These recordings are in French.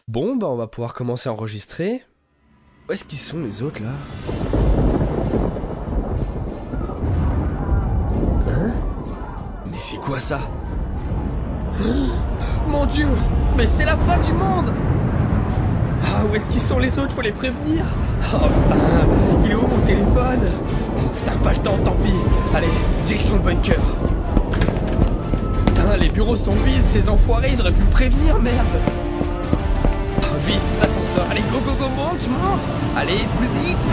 Bon, bah on va pouvoir commencer à enregistrer. Où est-ce qu'ils sont les autres là? Hein? Mais c'est quoi ça? Mon Dieu! Mais c'est la fin du monde! Ah, où est-ce qu'ils sont les autres? Faut les prévenir! Oh putain! Il est où mon téléphone? Oh, putain, pas le temps, tant pis! Allez, direction le bunker! Putain, les bureaux sont vides, ces enfoirés, ils auraient pu me prévenir, merde! Oh, vite, l'ascenseur! Allez, go, go, go, monte, monte! Allez, plus vite!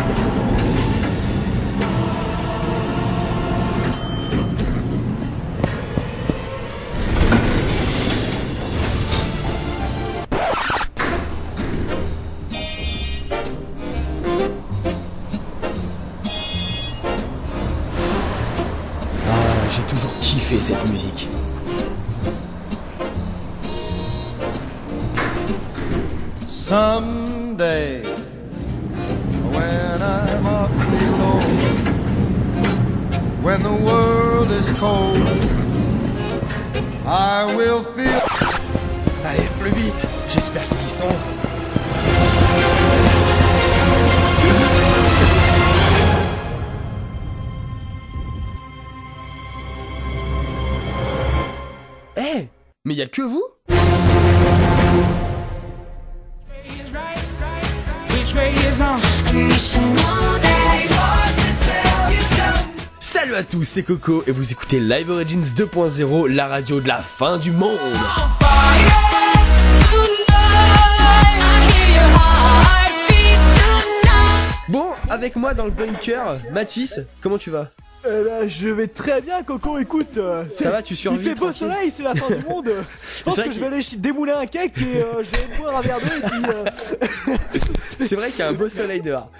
J'ai toujours kiffé cette musique. Someday, when I'm awfully low, when the world is cold, I will feel. Allez, plus vite! J'espère qu'ils y sont. Eh! Mais y a que vous? Salut à tous, c'est Coco et vous écoutez Live Origins 2.0, la radio de la fin du monde. Bon, avec moi dans le bunker, Mathis, comment tu vas? Je vais très bien, Coco, écoute. Ça va, tu survis? Il fait beau tranquille. soleil, c'est la fin du monde. Je pense vrai que je vais aller démouler un cake et je vais boire un verre d'eau et puis. C'est vrai qu'il y a un beau soleil dehors.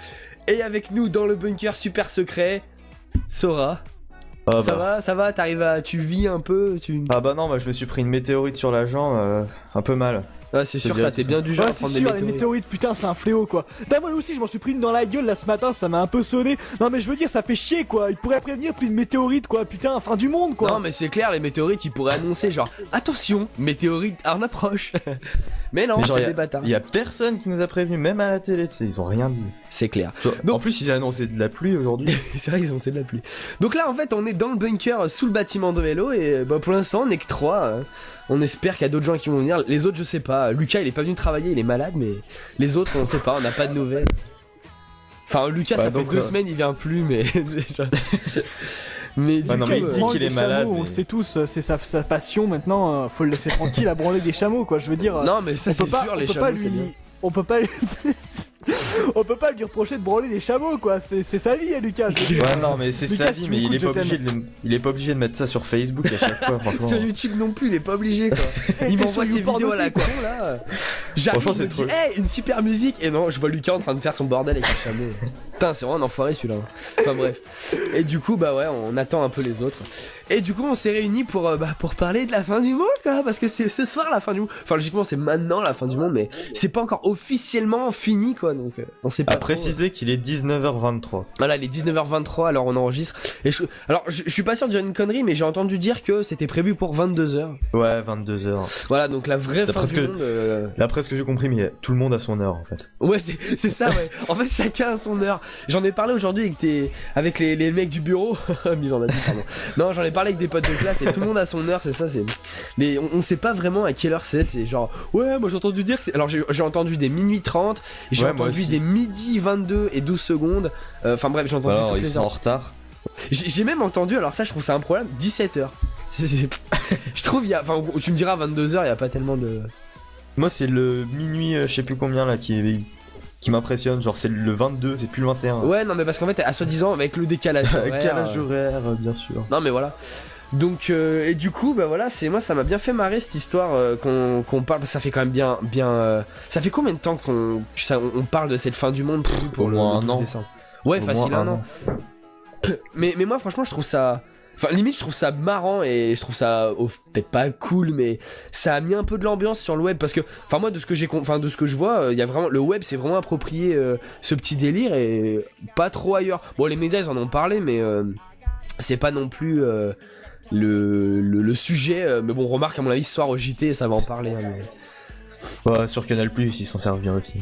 Et avec nous dans le bunker super secret, Sora. Ah Ça va, tu vis un peu, Ah bah non, bah je me suis pris une météorite sur la jambe, un peu mal. Ah, c'est sûr, bien, t'es ça. bien du genre Ouais, à c'est prendre des sûr, les météorites. météorites, putain, c'est un fléau quoi. Putain, moi aussi, je m'en suis pris une dans la gueule là ce matin, ça m'a un peu sonné. Non, mais je veux dire, ça fait chier quoi. Il pourrait prévenir plus de météorites quoi. Putain, fin du monde quoi. Non mais c'est clair, les météorites ils pourraient annoncer genre attention, météorite en approche. Mais non, Mais genre, c'est des bâtards. y a personne qui nous a prévenu, même à la télé, tu sais, ils ont rien dit. C'est clair. En plus, ils ont annoncé de la pluie aujourd'hui. C'est vrai qu'ils ont fait de la pluie. Donc là en fait on est dans le bunker sous le bâtiment de vélo et bah, pour l'instant on est que 3. On espère qu'il y a d'autres gens qui vont venir. Les autres je sais pas. Lucas il est pas venu travailler, il est malade, mais les autres on sait pas, on n'a pas de nouvelles. Enfin Lucas Bah, ça fait donc, 2 semaines il vient plus mais... mais Bah du non, coup, mais il dit Branle qu'il des est malade, chameaux, on mais- le sait tous, c'est sa passion maintenant. Faut le laisser tranquille à branler des chameaux quoi. Je veux dire. Non mais ça on c'est peut pas, sûr, on les peut pas chameaux c'est bien. lui, on peut pas lui. On peut pas lui reprocher de branler des chameaux quoi, c'est sa vie Lucas. Je veux dire. Ouais, non, mais c'est Lucas, sa si vie, tu mais il m'écoutes, est je pas obligé il est pas obligé de mettre ça sur Facebook à chaque fois, franchement. Sur YouTube non plus, il est pas obligé quoi. Il Et m'envoie sur ces YouPorn vidéos à la aussi, con là. J'arrive, Franchement, je me c'est dis, trop- hey, une super musique. Et non, je vois Lucas en train de faire son bordel avec le chameau. Putain, c'est vraiment un enfoiré celui-là. Enfin bref. Et du coup, bah ouais, on attend un peu les autres. Et du coup, on s'est réunis pour parler de la fin du monde quoi. Parce que c'est ce soir la fin du monde. Enfin, logiquement, c'est maintenant la fin du monde, mais c'est pas encore officiellement fini quoi. Donc, on sait pas. À trop. préciser qu'il est 19h23. Voilà, il est 19h23, alors on enregistre. Et je suis pas sûr de dire une connerie, mais j'ai entendu dire que c'était prévu pour 22h. Ouais, 22h. Voilà, donc la vraie fin D'après du monde. D'après ce que j'ai compris, mais tout le monde a son heure en fait. Ouais, c'est ça, ouais. En fait, chacun a son heure. J'en ai parlé aujourd'hui avec les mecs du bureau. Mise en abus, pardon. Non, j'en ai parlé avec des potes de classe et tout le monde a son heure, c'est ça, c'est. Mais on sait pas vraiment à quelle heure c'est genre, ouais, moi j'ai entendu dire que c'est. Alors j'ai entendu des minuit 30, j'ai Ouais, moi entendu aussi. des midi 22 et 12 secondes. Enfin bref, j'ai entendu Alors, toutes ils les sont en heures. retard. J'ai même entendu, alors ça, je trouve ça un problème, 17h. Je trouve, enfin, tu me diras 22h, il y a pas tellement de. Moi, c'est le minuit, je sais plus combien là, qui m'impressionne. Genre, c'est le 22, c'est plus le 21. Ouais, non, mais parce qu'en fait, à soi-disant, avec le décalage horaire. Décalage horaire, bien sûr. Non, mais voilà. Donc, et du coup, bah voilà, moi, ça m'a bien fait marrer cette histoire qu'on parle. Ça fait quand même bien. Ça fait combien de temps qu'on parle de cette fin du monde pour Au le moins un 12 an. décembre. Ouais, Au facile moins un an. Mais moi, franchement, je trouve ça. Enfin, limite, je trouve ça marrant et je trouve ça peut-être pas cool, mais ça a mis un peu de l'ambiance sur le web parce que, enfin, moi, de ce que je vois, il y a vraiment le web, c'est vraiment approprié ce petit délire et pas trop ailleurs. Bon, les médias, ils en ont parlé, mais c'est pas non plus le sujet. Mais bon, remarque, à mon avis, ce soir au JT, ça va en parler. Hein, mais... Ouais, sur Canal+, ils s'en servent bien aussi.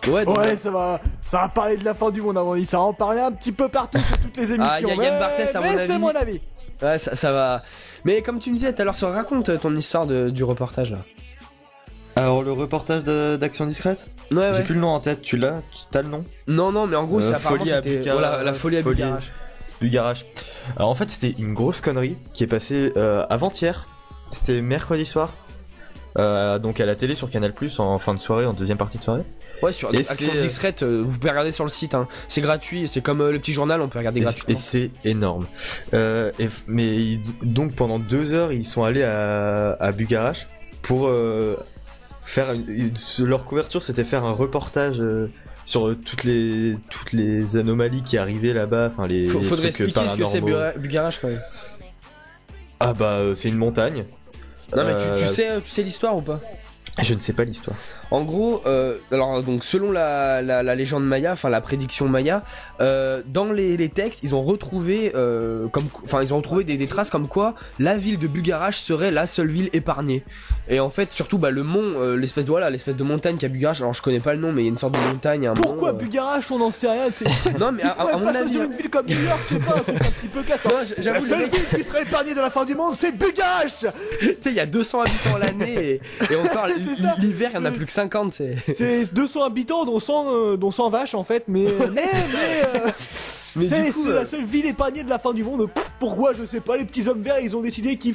Ouais, donc, Ouais, ça va parler de la fin du monde avant. Ça va en parler un petit peu partout sur toutes les émissions. Ah, y a Yann Barthès, à mon mais avis. c'est mon avis. ouais, ça va. Mais comme tu me disais tout à l'heure, raconte ton histoire du reportage là. Alors, le reportage d'Action Discrète, Ouais, j'ai ouais. plus le nom en tête, tu l'as? T'as le nom? Non, mais en gros, c'est apparemment Folie à c'était Bucarache. voilà, la folie à Bucarache. Du garage. Alors en fait c'était une grosse connerie qui est passée avant-hier. C'était mercredi soir. Donc à la télé sur Canal+, en fin de soirée, en deuxième partie de soirée. Ouais, sur Et Action c'est, Discrète, vous pouvez regarder sur le site, hein. C'est gratuit, c'est comme le petit journal, on peut regarder Et gratuitement. c'est énorme. Donc pendant 2 heures ils sont allés à Bucarache pour faire leur couverture, c'était faire un reportage sur toutes les anomalies qui arrivaient là-bas, enfin les Faudrait trucs expliquer ce que c'est paranormaux. Bucarache quand même. Ah bah c'est une montagne. Non mais tu sais l'histoire ou pas? Je ne sais pas l'histoire. En gros, alors donc selon la légende maya, enfin la prédiction maya, dans les textes, ils ont retrouvé des traces comme quoi la ville de Bucarache serait la seule ville épargnée. Et en fait, surtout le mont, l'espèce de montagne qu'a Bucarache. Alors je connais pas le nom, mais il y a une sorte de montagne, un Pourquoi mont, Bucarache, on n'en sait rien. Non mais à mon avis, une ville comme New York, je sais pas, c'est un petit peu casse. Non, La j'avoue, seule ville qui serait épargnée de la fin du monde, c'est Bucarache. tu sais, il y a 200 habitants l'année et encore C'est ça. l'hiver, il y en a plus que 50. C'est 200 habitants, dont 100 vaches en fait, mais Mais c'est du coup, la seule ville épargnée de la fin du monde. Pourquoi, je sais pas, les petits hommes verts ils ont décidé qu'ils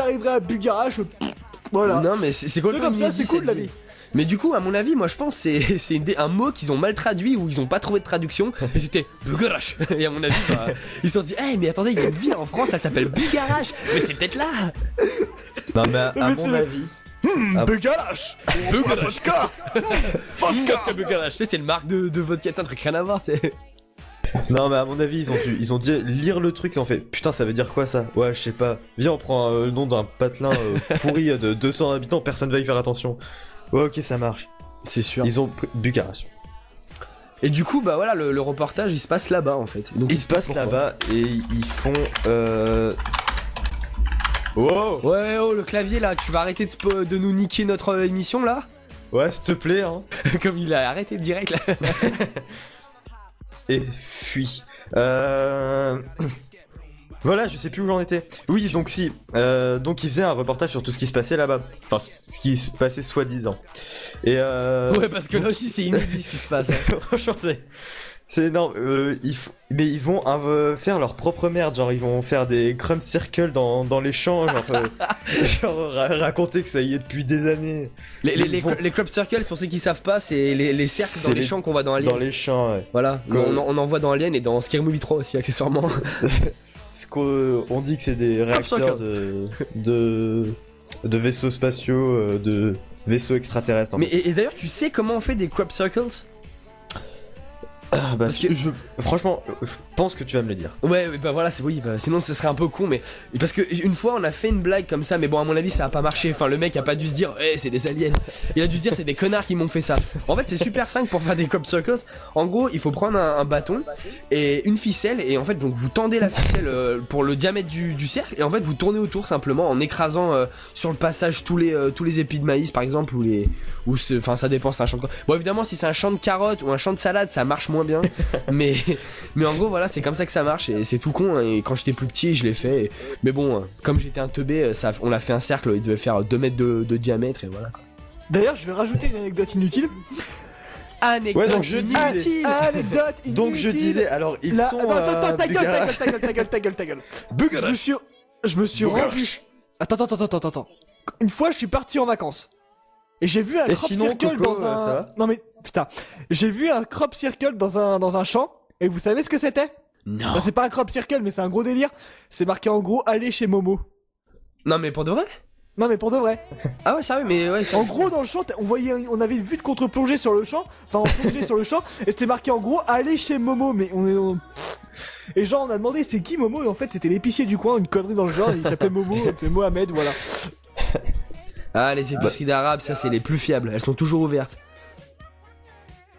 arriveraient à Bucarache. Voilà. non mais c'est C'est complètement comme ça, inédit, c'est cool cette la ville. vie. Mais du coup, à mon avis, moi je pense que c'est un mot qu'ils ont mal traduit ou ils ont pas trouvé de traduction et c'était Bucarache. Et à mon avis, ils se sont dit, mais attendez, il y a une ville en France, elle s'appelle Bucarache. Mais c'est peut-être là. Non mais à Mais mon c'est- avis. Bucarache. Bucarache. Vodka Bucarache. Tu sais, c'est une marque de vodka, c'est un truc rien à voir, tu sais. Non mais à mon avis ils ont dit lire le truc, ils ont fait putain ça veut dire quoi ça? Ouais je sais pas. Viens on prend le nom d'un patelin pourri de 200 habitants, personne va y faire attention. Ouais ok ça marche. C'est sûr. Ils ont pris Bucarache. Et du coup, voilà, le reportage il se passe là-bas en fait. Donc, Ils se passent pourquoi. là-bas et ils font Oh Ouais, oh, le clavier là, tu vas arrêter de nous niquer notre émission là? ouais s'il te plaît hein. Comme il a arrêté direct là. Et fuis. Voilà, je sais plus où j'en étais. Oui, donc donc ils faisaient un reportage sur tout ce qui se passait là-bas. Enfin, ce qui se passait soi-disant. Et Ouais, parce que là aussi c'est inédit ce qui se passe. Hein. franchement, c'est énorme. Mais ils vont faire leur propre merde. Genre, ils vont faire des crumb circles dans les champs. Genre, raconter que ça y est depuis des années. Les club circles, pour ceux qui savent pas, c'est les cercles C'est dans les les- champs qu'on voit dans Alien. Dans les champs, ouais. Voilà, Comme- on en voit dans Alien et dans Scary Movie 3 aussi, accessoirement. Ce qu'on dit que c'est des réacteurs de vaisseaux spatiaux, de vaisseaux extraterrestres. en Mais fait. et d'ailleurs, tu sais comment on fait des crop circles? Ah, bah, parce que- franchement, je pense que tu vas me le dire. Ouais, bah voilà, sinon ce serait un peu con, mais parce que une fois on a fait une blague comme ça, mais bon, à mon avis, ça a pas marché. Enfin, le mec a pas dû se dire, c'est des aliens. Il a dû se dire, c'est des connards qui m'ont fait ça. En fait, c'est super simple pour faire des crop circles. En gros, il faut prendre un bâton et une ficelle, et en fait, donc vous tendez la ficelle pour le diamètre du cercle, et en fait, vous tournez autour simplement en écrasant sur le passage tous les épis de maïs, par exemple, enfin, ça dépend, c'est un champ de quoi. Bon, évidemment, si c'est un champ de carottes ou un champ de salade, ça marche moins bien. mais en gros, voilà, c'est comme ça que ça marche, et c'est tout con, hein, et quand j'étais plus petit, je l'ai fait. Mais bon, comme j'étais un teubé, on a fait un cercle, il devait faire 2 mètres de diamètre, et voilà quoi. D'ailleurs, je vais rajouter une anecdote inutile. Anecdote Ouais, donc je disais- inutile. Anecdote inutile. Donc je disais, alors ils sont. Attends, ta Bucarache. gueule. Je me suis rendu. Attends. Une fois, je suis parti en vacances. Et j'ai vu un Et crop sinon, circle Coco, dans ça un. va Non mais putain, j'ai vu un crop circle dans un champ. Et vous savez ce que c'était? Non. Enfin, c'est pas un crop circle, mais c'est un gros délire. C'est marqué en gros, allez chez Momo. Non, mais pour de vrai? Non mais pour de vrai. Ah ouais, sérieux, mais ouais. En gros, dans le champ, on avait une vue de contre-plongée sur le champ. Enfin, on plongeait sur le champ. Et c'était marqué en gros, allez chez Momo. Mais et genre, on a demandé c'est qui Momo. Et en fait, c'était l'épicier du coin, une connerie dans le genre. Il s'appelait Momo, c'est Mohamed, voilà. Ah, les épiceries d'arabe, ça c'est les plus fiables, elles sont toujours ouvertes.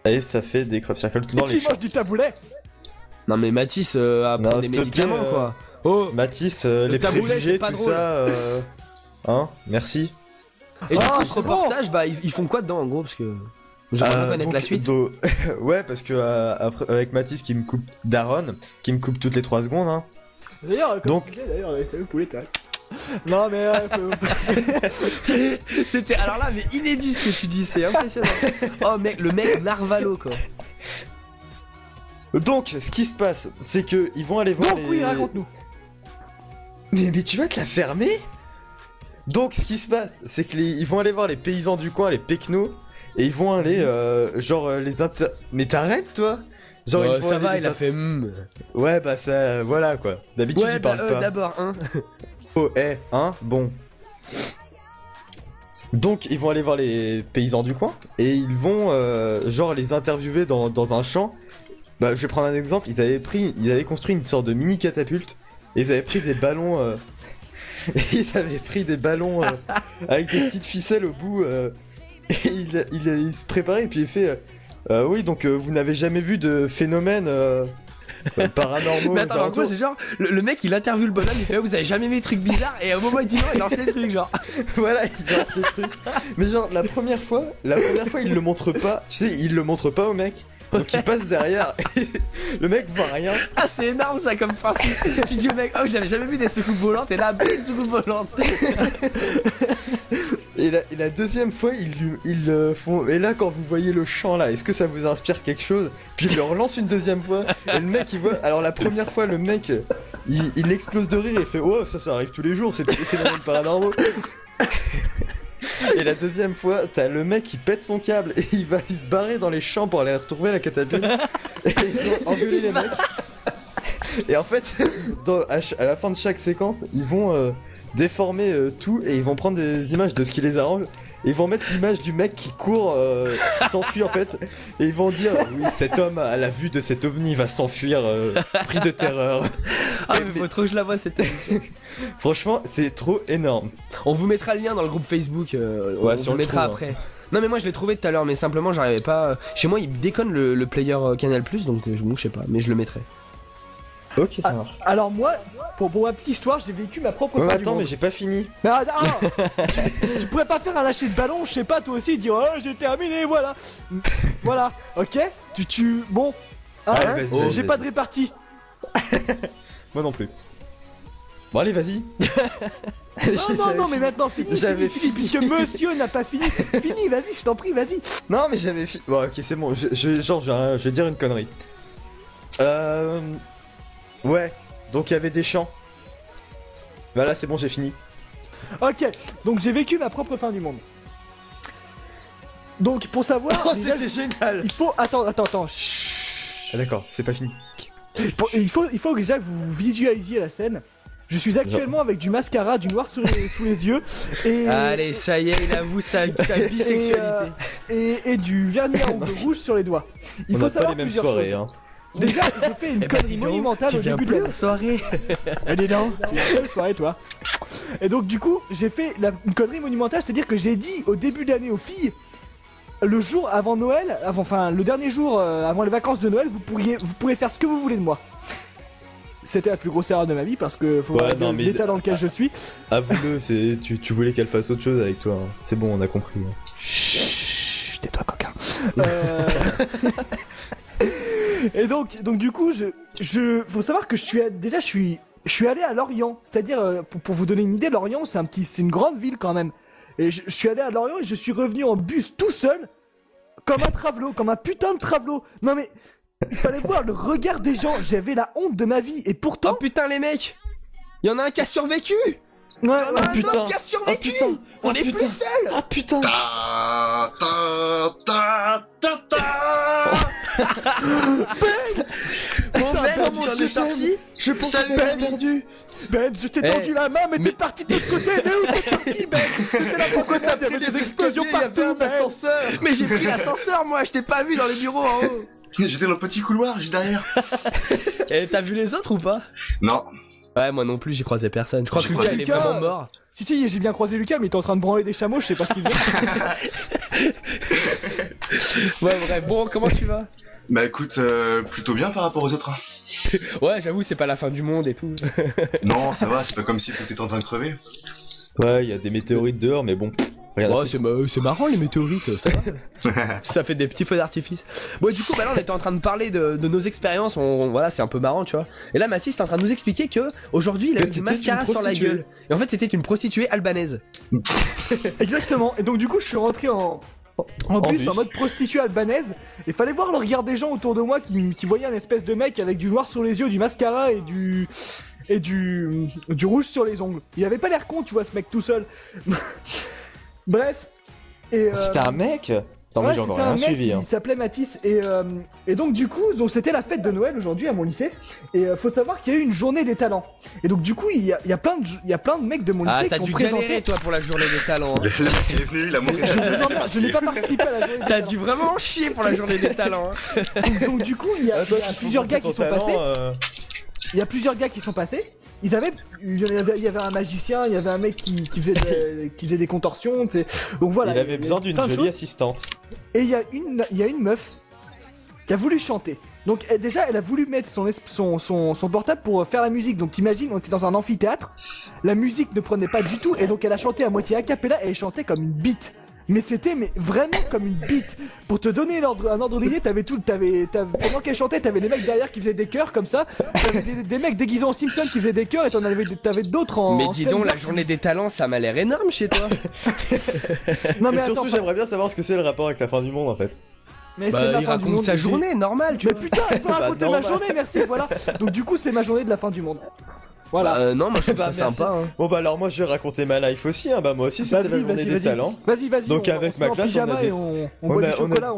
Et ça fait des crop circles dans les Qui champs. mange du taboulet? Non, mais Mathis Non, prend des s'il te médicaments plaît, quoi. Oh, Matisse, les taboulet, préjugés, c'est pas tout drôle. ça. Hein, merci. Et du Ah, coup, ce c'est bon. reportage, bah, ils font quoi dedans en gros? Parce que. J'aimerais connaître donc, la suite. ouais, parce que après, avec Mathis qui me coupe Daron, qui me coupe toutes les 3 secondes, hein. D'ailleurs, comme Donc- tu disais, d'ailleurs, salut poulet, t'as. Non mais C'était alors là, mais inédit ce que tu dis, c'est impressionnant. Oh mec, le mec Narvalo quoi. Donc, ce qui se passe, c'est que ils vont aller voir Donc les... oui, raconte-nous. Mais tu vas te la fermer? Donc, ce qui se passe, c'est que ils vont aller voir les paysans du coin, les pecnos, et ils vont aller, les inter... Mais t'arrêtes, toi? Genre, ils vont Ça aller va, les il a fait. Ouais, bah ça... Voilà, quoi. D'habitude, Ouais, ils parlent pas. d'abord, hein. Oh, hein, bon. Donc, ils vont aller voir les paysans du coin, et ils vont, les interviewer dans un champ. Bah, je vais prendre un exemple, ils avaient construit une sorte de mini catapulte, et ils avaient pris des ballons, avec des petites ficelles au bout, et il se préparait, et puis il fait, oui, donc vous n'avez jamais vu de phénomène paranormaux. Mais attends, aux en gros, alentours. c'est genre, le mec il interviewe le bonhomme, il fait, vous avez jamais vu des trucs bizarres, et au moment il dit non, il lance les trucs, genre. Voilà, il lance des trucs. Mais genre, la première fois, il le montre pas, tu sais, il le montre pas au mec. Donc il passe derrière, et le mec voit rien. Ah, c'est énorme ça comme principe. Tu dis au mec, oh, j'avais jamais vu des soucoupes volantes, et là, bim, soucoupe volante. Et la deuxième fois, ils le font. Et là, quand vous voyez le chant là, est-ce que ça vous inspire quelque chose? Puis il le relance une deuxième fois, et le mec il voit. Alors la première fois, le mec il explose de rire et fait oh, ça arrive tous les jours, c'est des phénomènes paranormaux. Et la deuxième fois, t'as le mec qui pète son câble et il va se barrer dans les champs pour aller retrouver la catapulte. Et ils ont engueulé les mecs. Et en fait, à la fin de chaque séquence, ils vont déformer tout et ils vont prendre des images de ce qui les arrange. Et ils vont mettre l'image du mec qui court, qui s'enfuit en fait. Et ils vont dire oui, cet homme à la vue de cet ovni va s'enfuir pris de terreur. Ah, mais faut trop que je la vois cette émission. Franchement, c'est trop énorme. On vous mettra le lien dans le groupe Facebook, Ouais, on si on vous le mettra trouve, après. Non mais moi je l'ai trouvé tout à l'heure, mais simplement j'arrivais pas. Chez moi il déconne le player Canal+, donc je sais pas, mais je le mettrai. Ok, ça marche. Alors moi, pour ma petite histoire, j'ai vécu ma propre Ouais, mais fin du attends, mais monde. j'ai pas fini. Mais attends, tu pourrais pas faire un lâcher de ballon, je sais pas, toi aussi, dire oh j'ai terminé, voilà. Voilà, ok. Bon. Hein, Allez, vas-y, j'ai vas-y. pas de répartie. Moi non plus. Bon, allez, vas-y. Non, mais maintenant fini, J'avais fini, puisque monsieur n'a pas fini. Fini, vas-y, je t'en prie, vas-y. Non, mais j'avais fini. Bon, ok, c'est bon. Je vais dire une connerie. Ouais. Donc il y avait des champs. Voilà, c'est bon, j'ai fini. Ok, donc j'ai vécu ma propre fin du monde. Donc pour savoir, Oh, déjà, c'était génial. il faut... Attends, chut. Ah, d'accord, c'est pas fini. Il faut que déjà vous visualisiez la scène. Je suis actuellement avec du mascara, du noir sous les yeux et, Allez, ça y est, il avoue sa bisexualité. et du vernis à ongles rouge sur les doigts. Il On faut n'a pas savoir les mêmes plusieurs soirées, choses. hein. Déjà, j'ai fait une Eh ben, connerie dis donc, monumentale tu au viens début de plus à la la soirée. Allez non, tu viens de soirée toi. Et donc du coup, j'ai fait une connerie monumentale, c'est-à-dire que j'ai dit au début d'année aux filles, le jour avant Noël, le dernier jour avant les vacances de Noël, vous pourrez faire ce que vous voulez de moi. C'était la plus grosse erreur de ma vie parce que faut Ouais, voir non, mais- l'état dans lequel je suis. Avoue-le, tu voulais qu'elle fasse autre chose avec toi. Hein. C'est bon, on a compris. Hein. Chut, tais-toi coquin. Et donc du coup, faut savoir que je suis allé à Lorient, c'est-à-dire pour vous donner une idée, Lorient c'est une grande ville quand même. Et je suis allé à Lorient et je suis revenu en bus tout seul, comme un travelot, comme un putain de travelot. Non mais il fallait voir le regard des gens, j'avais la honte de ma vie et Oh pourtant. putain les mecs, il y en a un qui a survécu. Ouais, Il y en a ouais, un putain. autre qui a survécu. putain. On est plus seuls. Ah putain. Ta ta ta ta ta. Bon Putain, Ben, Ben, tu mon t'en Dieu, es sorti. Je pense Salut, que t'as Ben. perdu. Ben, je t'ai Eh, tendu la main, mais mais- t'es parti de l'autre côté. Mais où t'es parti, Ben? C'était la pourquoi t'as pris des explosions partout, Ben. ascenseur. Mais j'ai pris l'ascenseur moi, je t'ai pas vu dans les bureaux en haut. J'étais dans le petit couloir, juste derrière. Et t'as vu les autres ou pas? Non. Ouais, moi non plus, j'ai croisé personne. Je crois J'ai que croisé Lucas il est Lucas. vraiment mort. Si, j'ai bien croisé Lucas, mais il était en train de branler des chameaux, je sais pas ce qu'il faisait. Ouais, bref, bon, comment tu vas? Bah écoute, plutôt bien par rapport aux autres. Hein. Ouais, j'avoue, c'est pas la fin du monde et tout. Non, ça va, c'est pas comme si tout était en train de crever. Ouais, il y a des météorites dehors, mais bon. Regarde. Oh, c'est marrant les météorites, ça va. Ça fait des petits feux d'artifice. Bon, du coup, bah là, on était en train de parler de nos expériences. Voilà, c'est un peu marrant, tu vois. Et là, Mathis est en train de nous expliquer que aujourd'hui, il a Que eu du t'étais mascara une sur la prostituée. gueule. Et en fait, c'était une prostituée albanaise. Exactement. Et donc du coup, je suis rentré en bus bus. en mode prostituée albanaise. Et fallait voir le regard des gens autour de moi qui voyaient un espèce de mec avec du noir sur les yeux, du mascara et du rouge sur les ongles. Il avait pas l'air con, tu vois, ce mec tout seul. Bref. Et C'était un mec. Attends, moi ouais, j'ai encore c'était un rien mec suivi. qui Hein. s'appelait Mathis et donc du coup c'était la fête de Noël aujourd'hui à mon lycée et faut savoir qu'il y a eu une journée des talents et donc du coup il y a plein de mecs de mon lycée Ah, qui t'as ont dû présenté. galérer, toi, pour la journée des talents. Hein. Le mec, il est venu, il a montré Je son vous emmerde, je n'ai pas participé à la journée des T'as talents. dû vraiment chier pour la journée des talents. Hein. Donc du coup il y a plusieurs gars qui sont passés. Il y a plusieurs gars qui sont passés. Il y avait un magicien, il y avait un mec qui faisait des contorsions. Tu sais. Donc voilà. Il avait besoin d'une plein de jolie choses. assistante. Et il y a une meuf qui a voulu chanter. Donc déjà, elle a voulu mettre son portable pour faire la musique. Donc t'imagines, on était dans un amphithéâtre, la musique ne prenait pas du tout, et donc elle a chanté à moitié a cappella et elle chantait comme une bite. Mais c'était vraiment comme une bite. Pour te donner un ordre d'idée, pendant qu'elle chantait, t'avais des mecs derrière qui faisaient des chœurs comme ça, t'avais des mecs déguisés en Simpson qui faisaient des chœurs, et t'avais d'autres en. Mais en dis scène donc, la d'art. journée des talents, ça m'a l'air énorme chez toi. Non Et mais surtout, attends, j'aimerais bien savoir ce que c'est le rapport avec la fin du monde en fait. mais c'est Bah, la il fin du raconte monde, sa mais journée, normal, tu Mais vois. putain, elle peut raconter ma normal. journée, merci, voilà. Donc du coup, c'est ma journée de la fin du monde. Voilà. Non, moi je trouve Bah, ça merci. sympa. Hein. Bon bah alors moi je vais raconter ma life aussi. Hein. Bah moi aussi c'était la journée des talents. Vas-y. Donc, on avec se ma met en classe, pyjama on a et des- on on boit a- du chocolat.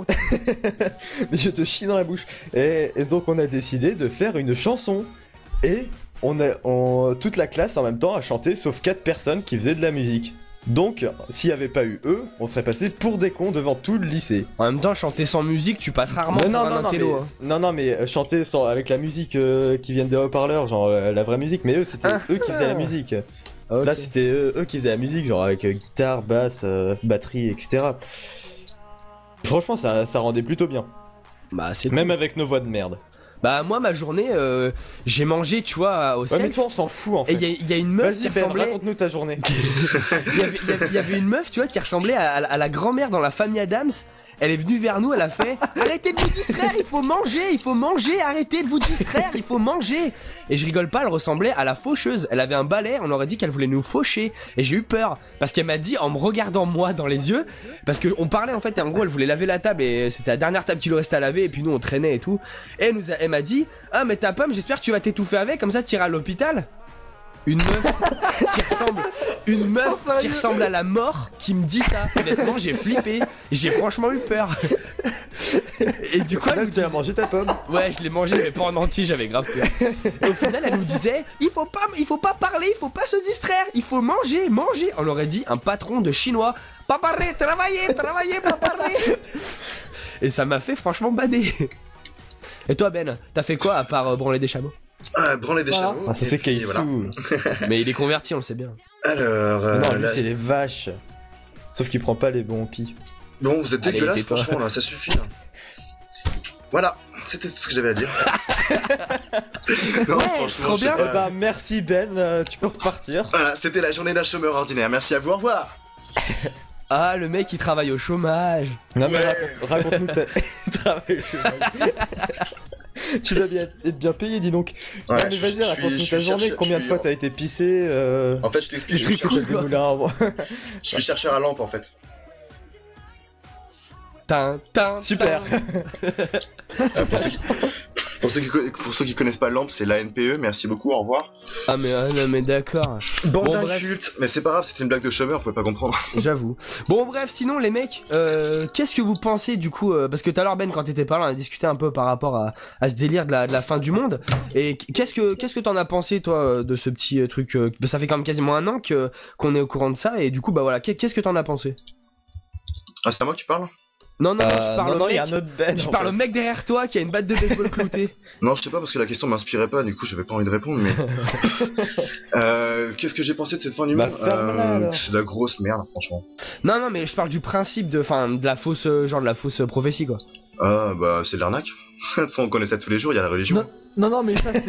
Mais je te chie dans la bouche. Et donc on a décidé de faire une chanson. Et toute la classe en même temps a chanté sauf 4 personnes qui faisaient de la musique. Donc s'il n'y avait pas eu eux, on serait passé pour des cons devant tout le lycée. En même temps, chanter sans musique, tu passes rarement pour un intello. Hein. mais chanter avec la musique qui viennent des haut-parleurs, genre la vraie musique, mais eux c'était eux qui faisaient la musique. Ok. Là c'était eux qui faisaient la musique, genre avec guitare, basse, batterie, etc. Franchement ça rendait plutôt bien, Bah, c'est même avec nos voix de merde. Bah, moi, ma journée, j'ai mangé, tu vois, au Ouais mais self. toi on s'en fout en Et fait. il y a une meuf qui Vas-y Ben, ressemblait. raconte-nous ta journée. Il y avait une meuf, tu vois, qui ressemblait à la grand-mère dans la famille Adams. Elle est venue vers nous, elle a fait arrêtez de vous distraire, il faut manger, arrêtez de vous distraire, il faut manger. Et je rigole pas, elle ressemblait à la faucheuse. Elle avait un balai, on aurait dit qu'elle voulait nous faucher. Et j'ai eu peur, parce qu'elle m'a dit en me regardant moi dans les yeux, parce que on parlait en fait, et en gros elle voulait laver la table et c'était la dernière table qui lui restait à laver, et puis nous on traînait et tout. Et elle m'a dit ah mais ta pomme, j'espère que tu vas t'étouffer avec, comme ça tu iras à l'hôpital. Une meuf qui ressemble à la mort qui me dit ça. Honnêtement, j'ai flippé. J'ai franchement eu peur. Et du coup, elle nous Tu as disait- mangé ta pomme. ouais, je l'ai mangé, mais pas en entier, j'avais grave peur. Et au final, elle nous disait il faut pas parler, il faut pas se distraire, il faut manger. On aurait dit un patron de chinois. Pas parler, travailler, pas parler. Et ça m'a fait franchement bader. Et toi, Ben, t'as fait quoi à part branler des chameaux? Branler des Voilà. chameaux. Ah ça et c'est puis, Kaisu. voilà. Mais il est converti, on le sait bien. Alors, Non lui là- c'est les vaches. Sauf qu'il prend pas les bons pis. bon, vous êtes Allez, dégueulasse, tais-toi. franchement, là, ça suffit. Là. Voilà, c'était tout ce que j'avais à dire. Non, Ouais, franchement, trop je sais bien. pas. Bah merci Ben, tu peux repartir. Voilà, c'était la journée d'un chômeur ordinaire. Merci à vous, au revoir. Ah, le mec il travaille au chômage. Non mais Ouais. raconte-nous ta travail au chômage. Tu dois bien être bien payé, dis donc. Ouais, non mais je vas-y, suis- raconte-nous je ta suis journée. chercheur- Combien de je fois suis- t'as été pissé En fait, je t'explique, Les je, trucs suis- cool, des quoi. moulins à vent. je suis chercheur à lampe en fait. Tin. Super. Pour ceux qui connaissent pas lampe, c'est l'ANPE, merci beaucoup, au revoir. Ah mais, non, mais d'accord. Bande Bon, bref. d'incultes, mais c'est pas grave, c'était une blague de chômeur, vous pouvez pas comprendre. J'avoue. Bon bref, sinon les mecs, qu'est-ce que vous pensez du coup parce que tout à l'heure Ben quand t'étais pas là on a discuté un peu par rapport à ce délire de la fin du monde. Et qu'est-ce que t'en as pensé toi de ce petit truc bah, ça fait quand même quasiment un an qu'on est au courant de ça et du coup bah voilà, qu'est-ce que t'en as pensé? Ah, c'est à moi que tu parles? Non, je parle non, au il y a mec. un autre Ben. Je en parle fait. au mec derrière toi qui a une batte de baseball cloutée. Non, je sais pas parce que la question m'inspirait pas, du coup j'avais pas envie de répondre, mais. Qu'est-ce que j'ai pensé de cette fin du Bah, monde? ferme-la, alors. C'est de la grosse merde, franchement. Non, mais je parle du principe de la fausse prophétie quoi. Ah, bah, c'est de l'arnaque. Ça, on connaît ça tous les jours, il y a la religion. Non, mais ça, enfin,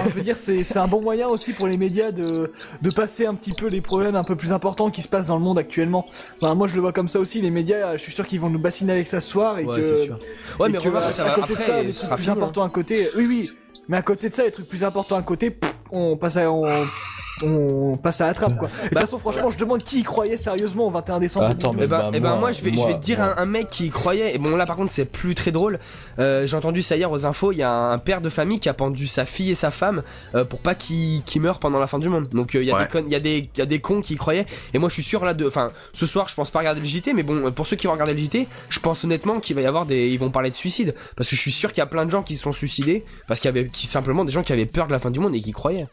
je veux dire, c'est un bon moyen aussi pour les médias de passer un petit peu les problèmes un peu plus importants qui se passent dans le monde actuellement. Enfin, moi, je le vois comme ça aussi, les médias, je suis sûr qu'ils vont nous bassiner avec ça ce soir et Ouais, que... c'est sûr. Ouais, et mais que, remarque, ça à va côté de ça, après, les ce trucs sera plus fini. importants à côté, oui, mais à côté de ça, les trucs plus importants à côté, on passe à la trappe, quoi. Et de toute façon, franchement, je demande qui y croyait sérieusement au 21 décembre. Attends, 2012. Moi, je vais te dire un mec qui y croyait. Et bon, là, par contre, c'est plus très drôle. J'ai entendu ça hier aux infos. Il y a un père de famille qui a pendu sa fille et sa femme pour pas qu'ils meurent pendant la fin du monde. Donc, il y a des cons qui y croyaient. Et moi, je suis sûr là enfin, ce soir, je pense pas regarder le JT, mais bon, pour ceux qui vont regarder le JT, je pense honnêtement qu'il va y avoir ils vont parler de suicide, parce que je suis sûr qu'il y a plein de gens qui se sont suicidés parce qu'il y avait simplement des gens qui avaient peur de la fin du monde et qui croyaient.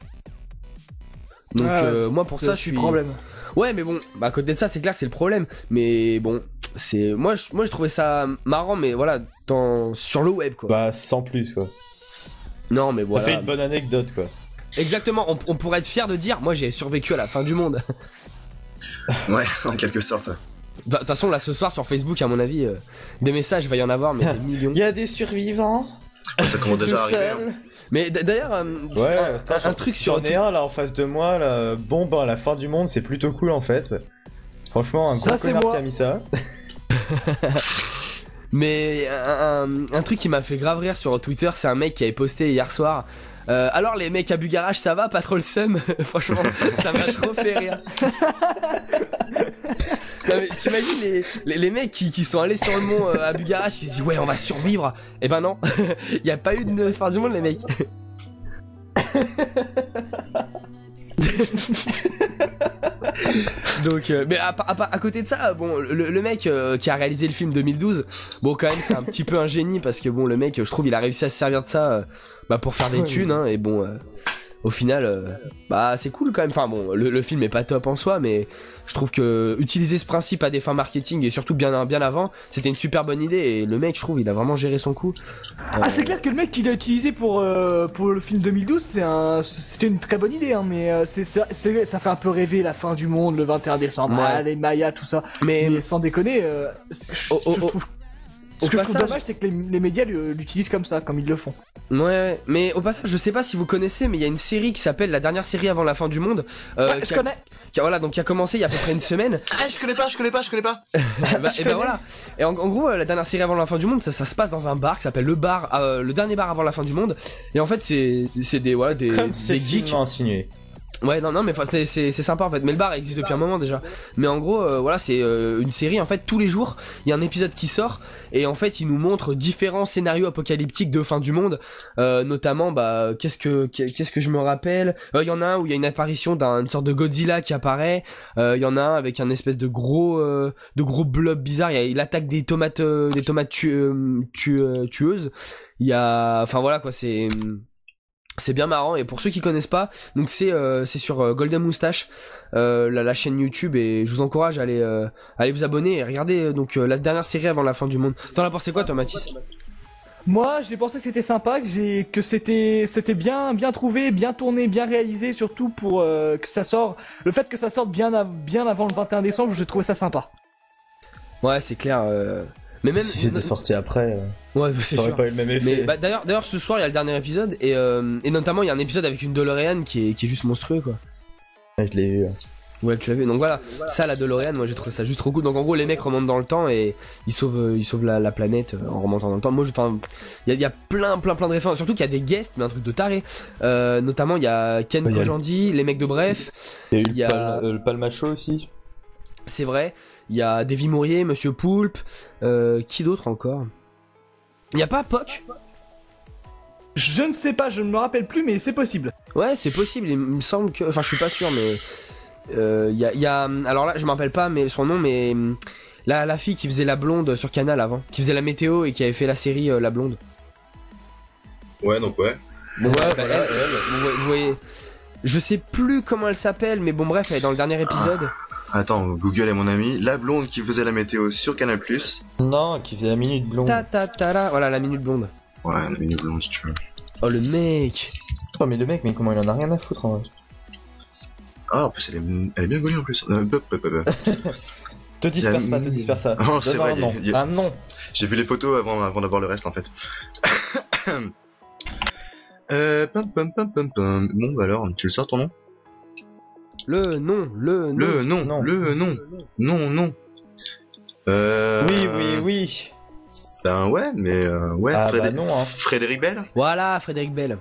Donc moi pour ça je suis problème. Ouais, mais bon, à côté de ça, c'est clair que c'est le problème. Mais bon, moi je trouvais ça marrant, mais voilà, sur le web quoi. Bah sans plus quoi. Non, mais Ça voilà. fait une bonne anecdote quoi. Exactement, on pourrait être fier de dire moi j'ai survécu à la fin du monde. Ouais, en quelque sorte. De toute façon là ce soir sur Facebook à mon avis des messages il va y en avoir mais des millions. Il y a des survivants. Ça commence déjà à arriver. Hein. Mais d'ailleurs Ouais, un truc sur j'en ai un là en face de moi là. Bon bah la fin du monde c'est plutôt cool en fait. Franchement un Ça, gros c'est connard moi. qui a mis ça. Mais un truc qui m'a fait grave rire sur Twitter, c'est un mec qui avait posté hier soir. Alors les mecs à Bugarage, ça va, pas trop le seum. Franchement, ça m'a trop fait rire. Non mais t'imagines les mecs qui sont allés sur le mont à Bugarage, ils se disent ouais on va survivre. Et ben non, y a pas eu de fin du monde les mecs. Donc, mais à côté de ça, bon, le mec qui a réalisé le film 2012, bon, quand même, c'est un petit peu un génie parce que bon, le mec, je trouve, il a réussi à se servir de ça, pour faire des thunes, hein, et bon, au final, c'est cool quand même. Enfin bon, le film est pas top en soi, mais je trouve que utiliser ce principe à des fins marketing et surtout bien avant, c'était une super bonne idée. Et le mec, je trouve, il a vraiment géré son coup. Ah, c'est clair que le mec qu'il a utilisé pour le film 2012, c'était une très bonne idée, hein, mais ça fait un peu rêver la fin du monde le 21 décembre, Ouais. les Mayas, tout ça. Mais Mais sans déconner, je trouve. Ce que je trouve passage- dommage, c'est que les médias l'utilisent comme ça, comme ils le font. ouais, mais au passage, je sais pas si vous connaissez, mais il y a une série qui s'appelle La dernière série avant la fin du monde. Ouais, je connais. Qui a commencé il y a à peu près une semaine. Ah, je connais pas. Et ben voilà. Et en gros, la dernière série avant la fin du monde, ça se passe dans un bar qui s'appelle le dernier bar avant la fin du monde. Et en fait, c'est des Comme c'est geeks. finement insinué. Ouais, non, mais c'est sympa en fait. Mais le bar existe depuis un moment déjà. Mais en gros, voilà, c'est une série en fait. Tous les jours, il y a un épisode qui sort et en fait, il nous montre différents scénarios apocalyptiques de fin du monde. Notamment, qu'est-ce que je me rappelle. Il y en a un où il y a une apparition d'une sorte de Godzilla qui apparaît. Il y en a un avec un espèce de gros blob bizarre. Il attaque des tomates tueuses. Il y a, enfin voilà quoi, c'est bien marrant. Et pour ceux qui connaissent pas, donc c'est sur Golden Moustache, la chaîne YouTube, et je vous encourage à aller vous abonner et regarder la dernière série avant la fin du monde. T'en as pensé quoi toi, Mathis? Moi, j'ai pensé que c'était sympa, que c'était bien trouvé, bien tourné, bien réalisé, surtout pour que ça sorte. Le fait que ça sorte bien avant le 21 décembre, j'ai trouvé ça sympa. Ouais, c'est clair. Mais même Si c'était sorti après, ouais, c'est ça aurait sûr. pas eu le même effet. Mais d'ailleurs ce soir il y a le dernier épisode et notamment il y a un épisode avec une DeLorean qui est juste monstrueux quoi. Ouais, je l'ai vu. Ouais, tu l'as vu. Donc voilà, ça la DeLorean, moi j'ai trouvé ça juste trop cool. Donc en gros les mecs remontent dans le temps et ils sauvent la planète en remontant dans le temps. Moi enfin il y a plein de références, surtout qu'il y a des guests mais un truc de taré. Notamment il y a Ken Il y a Kojandi, les mecs de Bref, Il y a eu il y a- le Palmacho aussi. c'est vrai. Il y a Davy Mourier, Monsieur Poulpe, qui d'autre encore? Il y a pas Poc? Je ne sais pas, je ne me rappelle plus, mais c'est possible. Ouais, c'est possible, il me semble que... Enfin, je suis pas sûr, mais... Il y a... Alors là, je me rappelle pas mais son nom, mais... La fille qui faisait la blonde sur Canal avant, qui faisait la météo et qui avait fait la série La Blonde. Ouais, donc ouais. Bon, ouais, voilà, vous voyez... Je sais plus comment elle s'appelle, mais bon, bref, elle est dans le dernier épisode. Attends, Google est mon ami. La blonde qui faisait la météo sur Canal+. Non, qui faisait la minute blonde. Ta, voilà, la minute blonde. Ouais, la minute blonde si tu veux. Oh, le mec. Oh mais le mec, mais comment il en a rien à foutre en vrai. Ah, en plus elle est bien gaulée en plus. Te disperse pas, te disperse pas. Oh, c'est vrai, un nom. il y a- Un nom. J'ai vu les photos avant d'avoir le reste en fait. Bon, bah alors, tu le sors ton nom? Le nom. Non. Oui. Ben ouais, mais ouais, Ah bah non, hein. Frédéric Bell. Voilà, Frédéric Bell.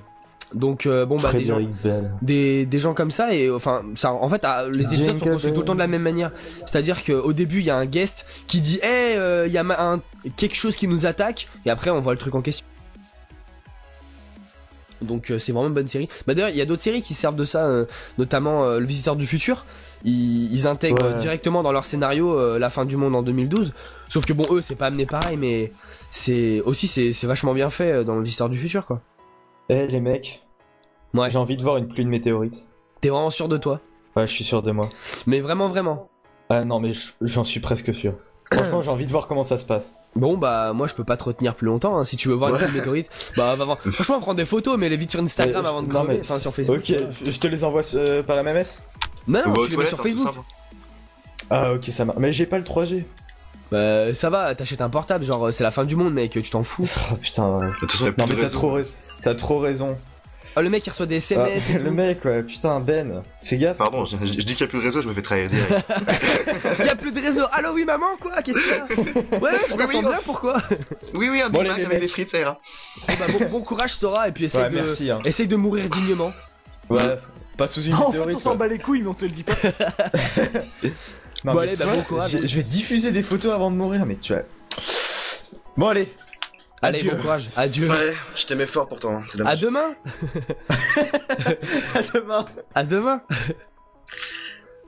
Donc bon bah Frédéric Bell. des gens comme ça et enfin ça en fait les épisodes sont construits tout le temps de la même manière. C'est-à-dire qu'au début il y a un guest qui dit il y a quelque chose qui nous attaque et après on voit le truc en question. Donc c'est vraiment une bonne série. Bah d'ailleurs il y a d'autres séries qui servent de ça, notamment Le Visiteur du Futur. Ils intègrent directement dans leur scénario la fin du monde en 2012. Sauf que bon eux c'est pas amené pareil, mais c'est vachement bien fait dans Le Visiteur du Futur quoi. Eh les mecs, Ouais. j'ai envie de voir une pluie de météorites. T'es vraiment sûr de toi? Ouais, je suis sûr de moi. Mais vraiment. Ah non, mais j'en suis presque sûr. Franchement, j'ai envie de voir comment ça se passe. Bon bah moi je peux pas te retenir plus longtemps hein. Si tu veux voir une météorite, bah va voir. Franchement prends des photos mais les vite sur Instagram avant de crever, enfin sur Facebook. Ok, je te les envoie par MMS. Non, Ou aux tu les mets toilettes, sur hein, Facebook. tout simple. Ah ok, ça marche. Mais j'ai pas le 3G. Bah ça va, t'achètes un portable, genre c'est la fin du monde mec, tu t'en fous. Oh putain, ouais. De toute façon, y a plus Non de mais réseau. t'as trop raison. Oh le mec il reçoit des SMS et Le tout. mec, ouais, putain, Ben, fais gaffe. Pardon, je dis qu'il y a plus de réseau, je me fais trahir direct. Y'a plus de réseau. Allô oui maman quoi, qu'est-ce qu'il y a? Ouais je t'entends bien, pourquoi? Oui, un Bon, Big les Mac avec mecs. des frites, ça ira. Bon, bah, bon courage Sora et puis Ouais, merci, hein. essaye de mourir dignement. Ouais, pas sous une En fait, météorite. on s'en quoi. bat les couilles, mais on te le dit pas. Non, Bon, mais allez, tu bah, vois, bon courage. Je vais diffuser des photos avant de mourir, mais tu vois. Bon, allez. Allez Adieu. bon courage, adieu. Ouais, je t'aimais fort pourtant. C'est À dommage. demain. À demain. À demain.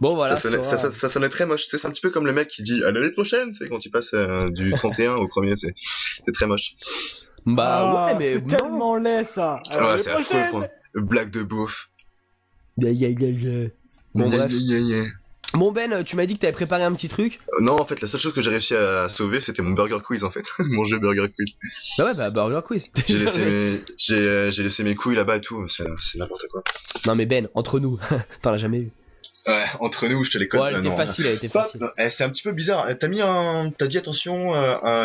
Bon voilà. Ça sonnait très moche. C'est un petit peu comme le mec qui dit à l'année prochaine, c'est quand tu passes du 31 au premier, c'est très moche. Bah ouais mais c'est non. tellement laid ça. Alors, Ouais, les c'est affreux, prochaines. quoi. Blague de beauf. Bon bref. Yeah. Bon Ben, tu m'as dit que t'avais préparé un petit truc. Non, en fait, la seule chose que j'ai réussi à sauver, c'était mon burger quiz, en fait. Mon jeu burger quiz. Bah ouais, bah Burger Quiz. J'ai laissé mes couilles là-bas et tout, c'est n'importe quoi. Non mais Ben, entre nous, t'en as jamais eu. Ouais, entre nous, je te les code. Ouais, elle était facile, elle était facile. C'est un petit peu bizarre. T'as dit attention,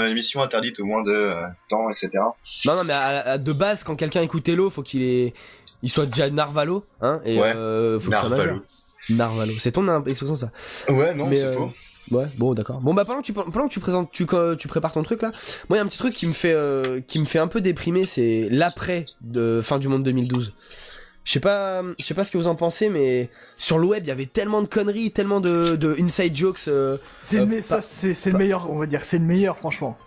émission interdite au moins de temps, etc. Non mais de base, quand quelqu'un écoute Hello, faut il soit déjà Narvalo, hein, et Ouais, faut que ça Narvalo. majeure. Narvalo, c'est ton expression ça. Ouais, non, Mais, c'est faux. Ouais, bon d'accord. Bon bah pendant que tu présentes, tu prépares ton truc là, moi il y a un petit truc qui me fait un peu déprimer, c'est l'après de fin du monde 2012. Je sais pas ce que vous en pensez, mais sur le web il y avait tellement de conneries, tellement de inside jokes. C'est le meilleur, on va dire. C'est le meilleur, franchement.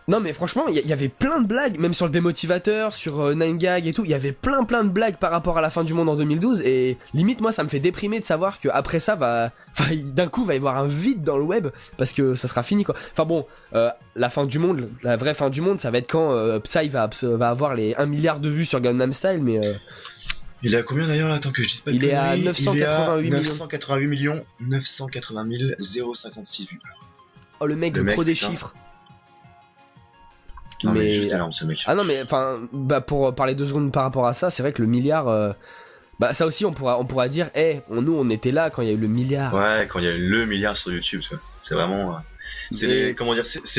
Non mais franchement, il y avait plein de blagues, même sur le démotivateur, sur 9gag et tout, il y avait plein de blagues par rapport à la fin du monde en 2012 et limite moi ça me fait déprimer de savoir que après ça d'un coup va y avoir un vide dans le web parce que ça sera fini quoi. Enfin bon, la fin du monde, la vraie fin du monde, ça va être quand Psy va avoir les 1 milliard de vues sur Gangnam Style mais Il est à combien d'ailleurs là? Attends que je dise pas de il est à conneries. 988 millions. 980 056 vues. oh le mec Le le mec, pro des putain. chiffres. Non mais juste énorme ce mec. Ah non mais enfin bah pour parler 2 secondes par rapport à ça, c'est vrai que le milliard bah ça aussi on pourra dire nous on était là quand il y a eu le milliard. Ouais, quand il y a eu le milliard sur YouTube, tu vois. C'est vraiment c'est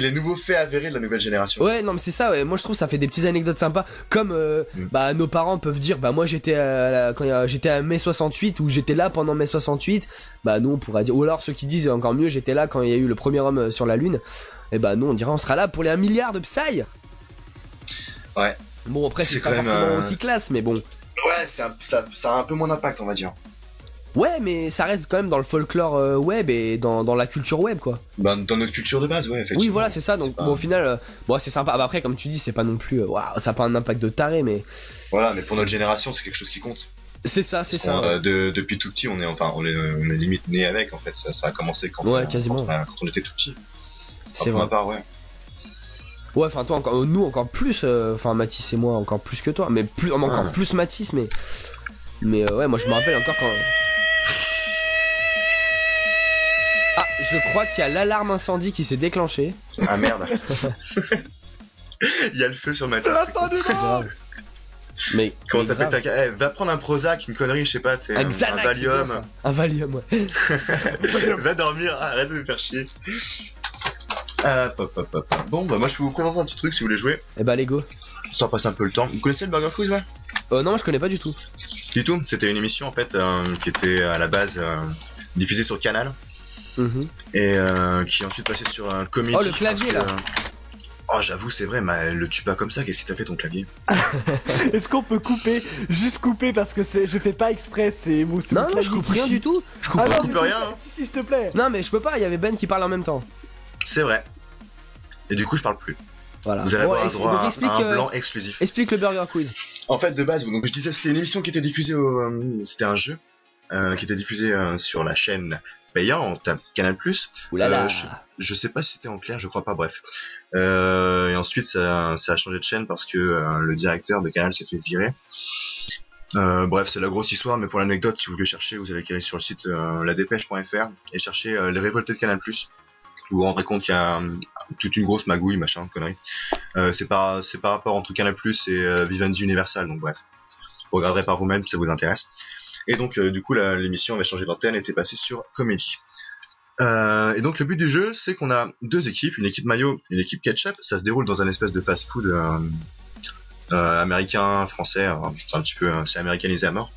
les nouveaux faits avérés de la nouvelle génération. Ouais non mais c'est ça ouais. Moi je trouve ça fait des petites anecdotes sympas comme bah nos parents peuvent dire bah moi j'étais j'étais à mai 68 ou j'étais là pendant mai 68, bah nous on pourra dire, ou alors ceux qui disent encore mieux j'étais là quand il y a eu le premier homme sur la lune, et bah nous on dira on sera là pour les 1 milliard de Psy. Ouais. Bon après c'est C'est pas quand même, forcément aussi classe mais bon. Ouais, ça a un peu moins d'impact, on va dire. Ouais mais ça reste quand même dans le folklore web et dans la culture web quoi. Bah, dans notre culture de base, ouais, effectivement. Oui voilà c'est ça, donc pas- bon, au final bon c'est sympa. Ah, bah, après comme tu dis c'est pas non plus waouh, ça a pas un impact de taré mais Voilà, mais pour notre génération, c'est quelque chose qui compte. c'est ça. Depuis tout petit, on est limite né avec, en fait. Ça a commencé quand quasiment. quand on était tout petit. C'est Pour vrai. ma part, ouais. Ouais, enfin toi encore, nous encore plus, enfin Mathis et moi encore plus que toi, mais plus encore plus Mathis, mais ouais, moi je me rappelle encore quand. Ah, je crois qu'il y a l'alarme incendie qui s'est déclenchée. Ah merde. Il y a le feu sur ma C'est tête. la fin du monde. Mais Comment mais ça s'appelle grave. va prendre un Prozac, une connerie, je sais pas, c'est Un un Xanax, c'est bien Valium. ça. Un Valium, ouais. Va dormir, arrête de me faire chier. Bon, bah moi je peux vous présenter un petit truc si vous voulez jouer. Et bah, les go. Histoire de passer un peu le temps. Vous connaissez le Burger Quiz, ouais? Non, je connais pas du tout. Du tout, c'était une émission en fait qui était à la base diffusée sur Canal et qui est ensuite passée sur un comédie. Oh, le clavier, là. Oh, j'avoue, c'est vrai, mais le tuba comme ça, qu'est-ce que t'as fait ton clavier? Est-ce qu'on peut couper? Juste couper parce que je fais pas exprès, c'est mon Non, clavier non, je coupe qui rien chie. du tout. Je coupe Ah pas. non, coupe du tout, rien, hein. Si, s'il te plaît. Non, mais je peux pas, il y avait Ben qui parle en même temps. C'est vrai. Et du coup, je parle plus. Voilà. Vous allez Bon, avoir un droit donc à explique, un blanc exclusif. explique le Burger Quiz. En fait, de base, donc je disais, c'était une émission qui était diffusée c'était un jeu qui était diffusé sur la chaîne payante Canal+. Oulala. Je sais pas si c'était en clair, je crois pas, bref. Et ensuite, ça a changé de chaîne parce que le directeur de Canal s'est fait virer. Bref, c'est la grosse histoire, mais pour l'anecdote, si vous voulez chercher, vous allez aller sur le site ladépêche.fr et chercher les révoltés de Canal+. Vous vous rendrez compte qu'il y a toute une grosse magouille, machin, connerie. C'est par rapport entre Canal+, et Vivendi Universal, donc bref. Vous regarderez par vous-même si ça vous intéresse. Et donc, du coup, l'émission avait changé d'antenne et était passée sur Comédie. Et donc, le but du jeu, c'est qu'on a deux équipes, une équipe maillot et une équipe ketchup. Ça se déroule dans un espèce de fast-food américain, français, c'est un petit peu, c'est américanisé à mort.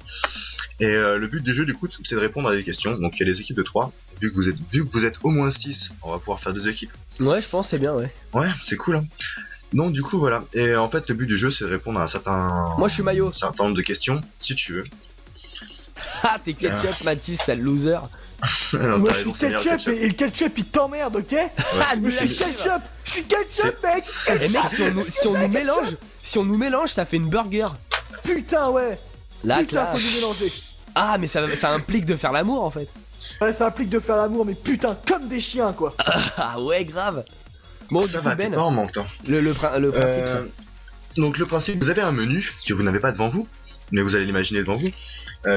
Et le but du jeu, du coup, c'est de répondre à des questions. Donc, il y a des équipes de 3. Vu que vous êtes au moins 6, on va pouvoir faire 2 équipes. Ouais, je pense, c'est bien, ouais. Ouais, c'est cool, hein. Donc, du coup, voilà. Et en fait, le but du jeu, c'est de répondre à un certain nombre de questions, si tu veux. Ah, t'es ketchup, Mathis, sale loser. Non, Moi t'as je raison, suis c'est meilleur ketchup et le ketchup il t'emmerde, ok? Ah, Je suis ketchup! Je suis ketchup, mec! Et mec, si on nous mélange, ça fait une burger. Putain, ouais! La Putain, faut classe. nous mélanger! Ah, mais ça implique de faire l'amour en fait. Ouais, ça implique de faire l'amour, mais putain, comme des chiens, quoi! Ah ouais, grave. Bon, ça du coup, va, t'es Ben, pas en manque, toi. le principe, ça. Donc le principe, vous avez un menu que vous n'avez pas devant vous, mais vous allez l'imaginer devant vous,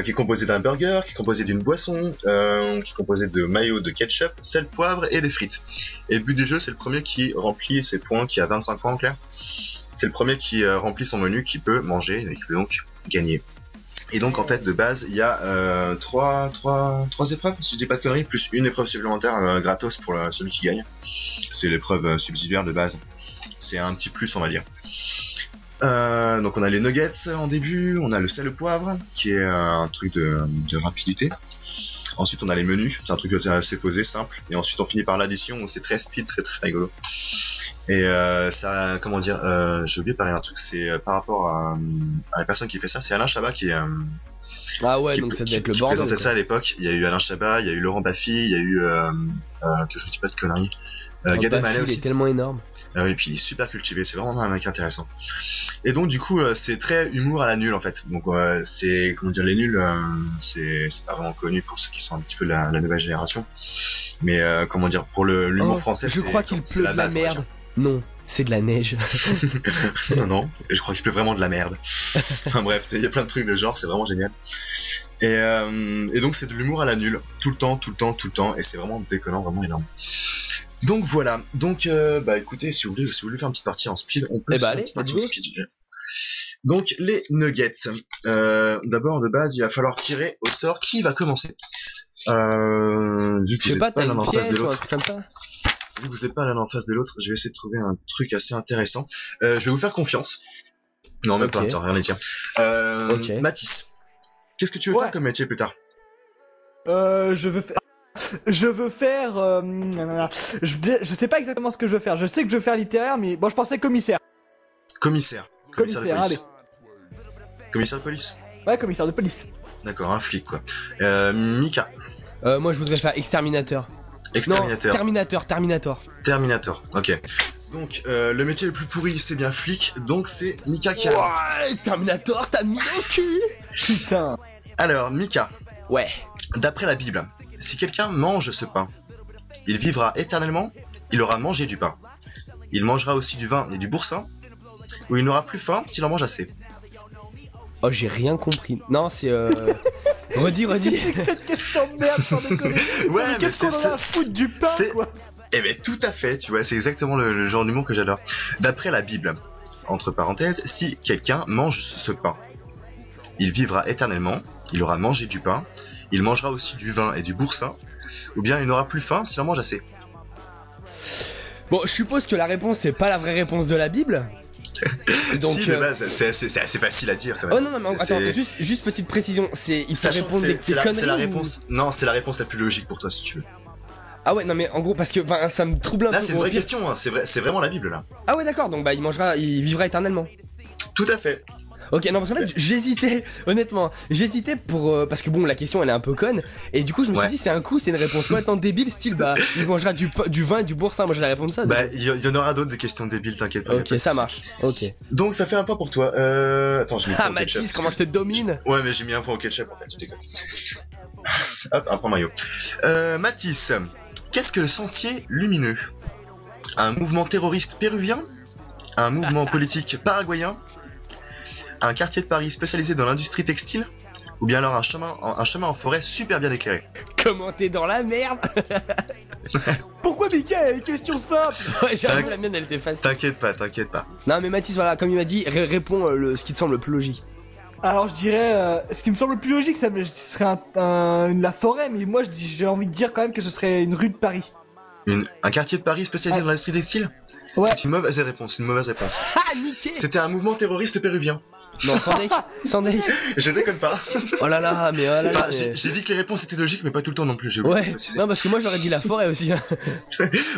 qui est composé d'un burger, qui est composé d'une boisson, qui est composé de mayo, de ketchup, sel, poivre et des frites. Et le but du jeu, c'est le premier qui remplit ses points, qui a 25 points en clair. C'est le premier qui remplit son menu, qui peut manger et qui peut donc gagner. Et donc en fait de base il y a trois épreuves, si je dis pas de conneries, plus une épreuve supplémentaire gratos pour celui qui gagne. C'est l'épreuve subsidiaire de base. C'est un petit plus on va dire. Donc on a les nuggets en début, on a le sel au poivre qui est un truc de rapidité. Ensuite on a les menus, c'est un truc assez posé, simple. Et ensuite on finit par l'addition où c'est très speed, très très rigolo. Et ça, comment dire, j'ai oublié de parler d'un truc, c'est par rapport à la personne qui fait ça, c'est Alain Chabat qui Ah ouais, donc ça devait être le bordel. présentait quoi. ça à l'époque. Il y a eu Alain Chabat, il y a eu Laurent Baffy, il y a eu que je dis pas de conneries. Gad Baffy, Elmaleh il aussi. est tellement énorme. Ah oui, et puis il est super cultivé, c'est vraiment un mec intéressant. Et donc du coup, c'est très humour à la nulle en fait. Donc c'est comment dire, les nuls, c'est pas vraiment connu pour ceux qui sont un petit peu de la nouvelle génération. Mais comment dire, pour l'humour français, je crois qu'il c'est pleut de la base, on va merde. Non, c'est de la neige. dire. Non, je crois qu'il pleut vraiment de la merde. Enfin bref, il y a plein de trucs de genre, c'est vraiment génial. Et donc c'est de l'humour à la nulle, tout le temps, et c'est vraiment déconnant, vraiment énorme. Donc voilà, donc bah écoutez, si vous voulez faire une petite partie en speed, on peut Eh bah faire allez, une petite partie en let's go. speed. Donc les nuggets. D'abord de base, il va falloir tirer au sort qui va commencer. Vu que Je sais vous pas, êtes t'as l'un une en face de pièce ou un l'autre, truc comme ça? vu que vous n'êtes pas l'un en face de l'autre, je vais essayer de trouver un truc assez intéressant. Je vais vous faire confiance. Non, même Ok. pas, attends, rien les tiens. Ok. Mathis, qu'est-ce que tu veux Ouais. faire comme métier plus tard? Je veux faire. Je sais pas exactement ce que je veux faire. Je sais que je veux faire littéraire, mais bon, je pensais commissaire. Commissaire. de Commissaire, police. allez. Commissaire de police. Ouais, commissaire de police. D'accord, un flic quoi. Mika. Moi je voudrais faire exterminateur. Exterminateur. Non, Terminator. Terminator. Ok. Donc le métier le plus pourri c'est bien flic, donc c'est Mika qui a. Ouais, Terminator, t'as mis au cul. Putain. Alors Mika, Ouais. d'après la Bible, si quelqu'un mange ce pain, il vivra éternellement, il aura mangé du pain. Il mangera aussi du vin et du boursin, ou il n'aura plus faim s'il en mange assez. Oh, j'ai rien compris. Non, c'est redis. Qu'est-ce que c'est que cette question de merde, sans déconner? Ouais, Mais qu'est-ce qu'on en a à foutre du pain, c'est- quoi? Eh ben tout à fait, tu vois, c'est exactement le genre d'humour que j'adore. D'après la Bible, entre parenthèses, si quelqu'un mange ce pain, il vivra éternellement, il aura mangé du pain, il mangera aussi du vin et du boursin, ou bien il n'aura plus faim s'il en mange assez. Bon, je suppose que la réponse c'est pas la vraie réponse de la Bible. Donc, si, de base, c'est assez facile à dire quand même. Oh non, non, mais attends, juste petite précision. Il faut répondre des conneries. C'est la ou- réponse. Non, c'est la réponse la plus logique pour toi si tu veux. Ah ouais, non, mais en gros, parce que ça me trouble un peu. Là, c'est une Au vraie pire- question, hein. C'est vraiment la Bible là. Ah ouais, d'accord, donc bah il vivra éternellement. Tout à fait. Ok, non, parce qu'en fait, j'hésitais, honnêtement. J'hésitais parce que bon, la question elle est un peu conne. Et du coup, je me suis Ouais. dit, c'est une réponse complètement débile, style, bah, il mangera du vin et du boursin. Moi, je vais répondre ça. donc- Bah, il y en aura d'autres des questions débiles, t'inquiète pas. y a pas ok, de ça souci. marche. Ok. Donc, ça fait un point pour toi. Attends, j'ai mis Ah, un point au ketchup. Mathis, comment je te domine? Ouais, mais j'ai mis un point au ketchup en fait, je déconne. Hop, un point maillot. Mathis, qu'est-ce que le sentier lumineux? Un mouvement terroriste péruvien? Un mouvement politique paraguayen? Un quartier de Paris spécialisé dans l'industrie textile? Ou bien alors un chemin en forêt super bien éclairé? Comment t'es dans la merde? Pourquoi Mika a une question simple? Ouais, j'avoue, la mienne elle était facile. T'inquiète pas. Non, mais Mathis, voilà, comme il m'a dit, réponds ce qui te semble le plus logique. Alors je dirais, ce qui me semble le plus logique, ça serait la forêt, mais moi j'ai envie de dire quand même que ce serait une rue de Paris. Un quartier de Paris spécialisé dans l'industrie textile? Ouais. C'est une mauvaise réponse, Ah, niqué! C'était un mouvement terroriste péruvien. Non, sans deck. Je déconne pas. Oh là là, mais oh là là. Enfin, mais- j'ai dit que les réponses étaient logiques, mais pas tout le temps non plus. J'ai oublié de Ouais, préciser. non, parce que moi j'aurais dit la forêt aussi. hein.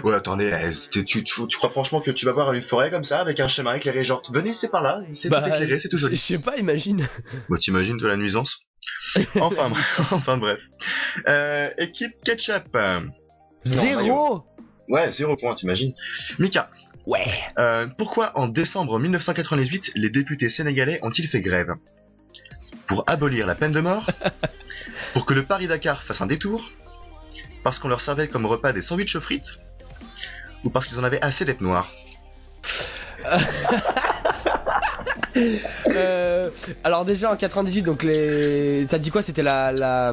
Ouais, attendez, tu crois franchement que tu vas voir une forêt comme ça avec un chemin éclairé, genre venez, c'est par là, c'est tout éclairé, c'est tout je joli. sais pas, imagine. Bon, t'imagines de la nuisance. Enfin bref. Équipe ketchup. Zéro. Ouais, 0 point, t'imagines. Mika, Ouais. pourquoi en décembre 1998 les députés sénégalais ont-ils fait grève? Pour abolir la peine de mort? Pour que le Paris-Dakar fasse un détour? Parce qu'on leur servait comme repas des sandwichs aux frites? Ou parce qu'ils en avaient assez d'être noirs? Alors déjà en 98, donc t'as dit quoi? C'était la.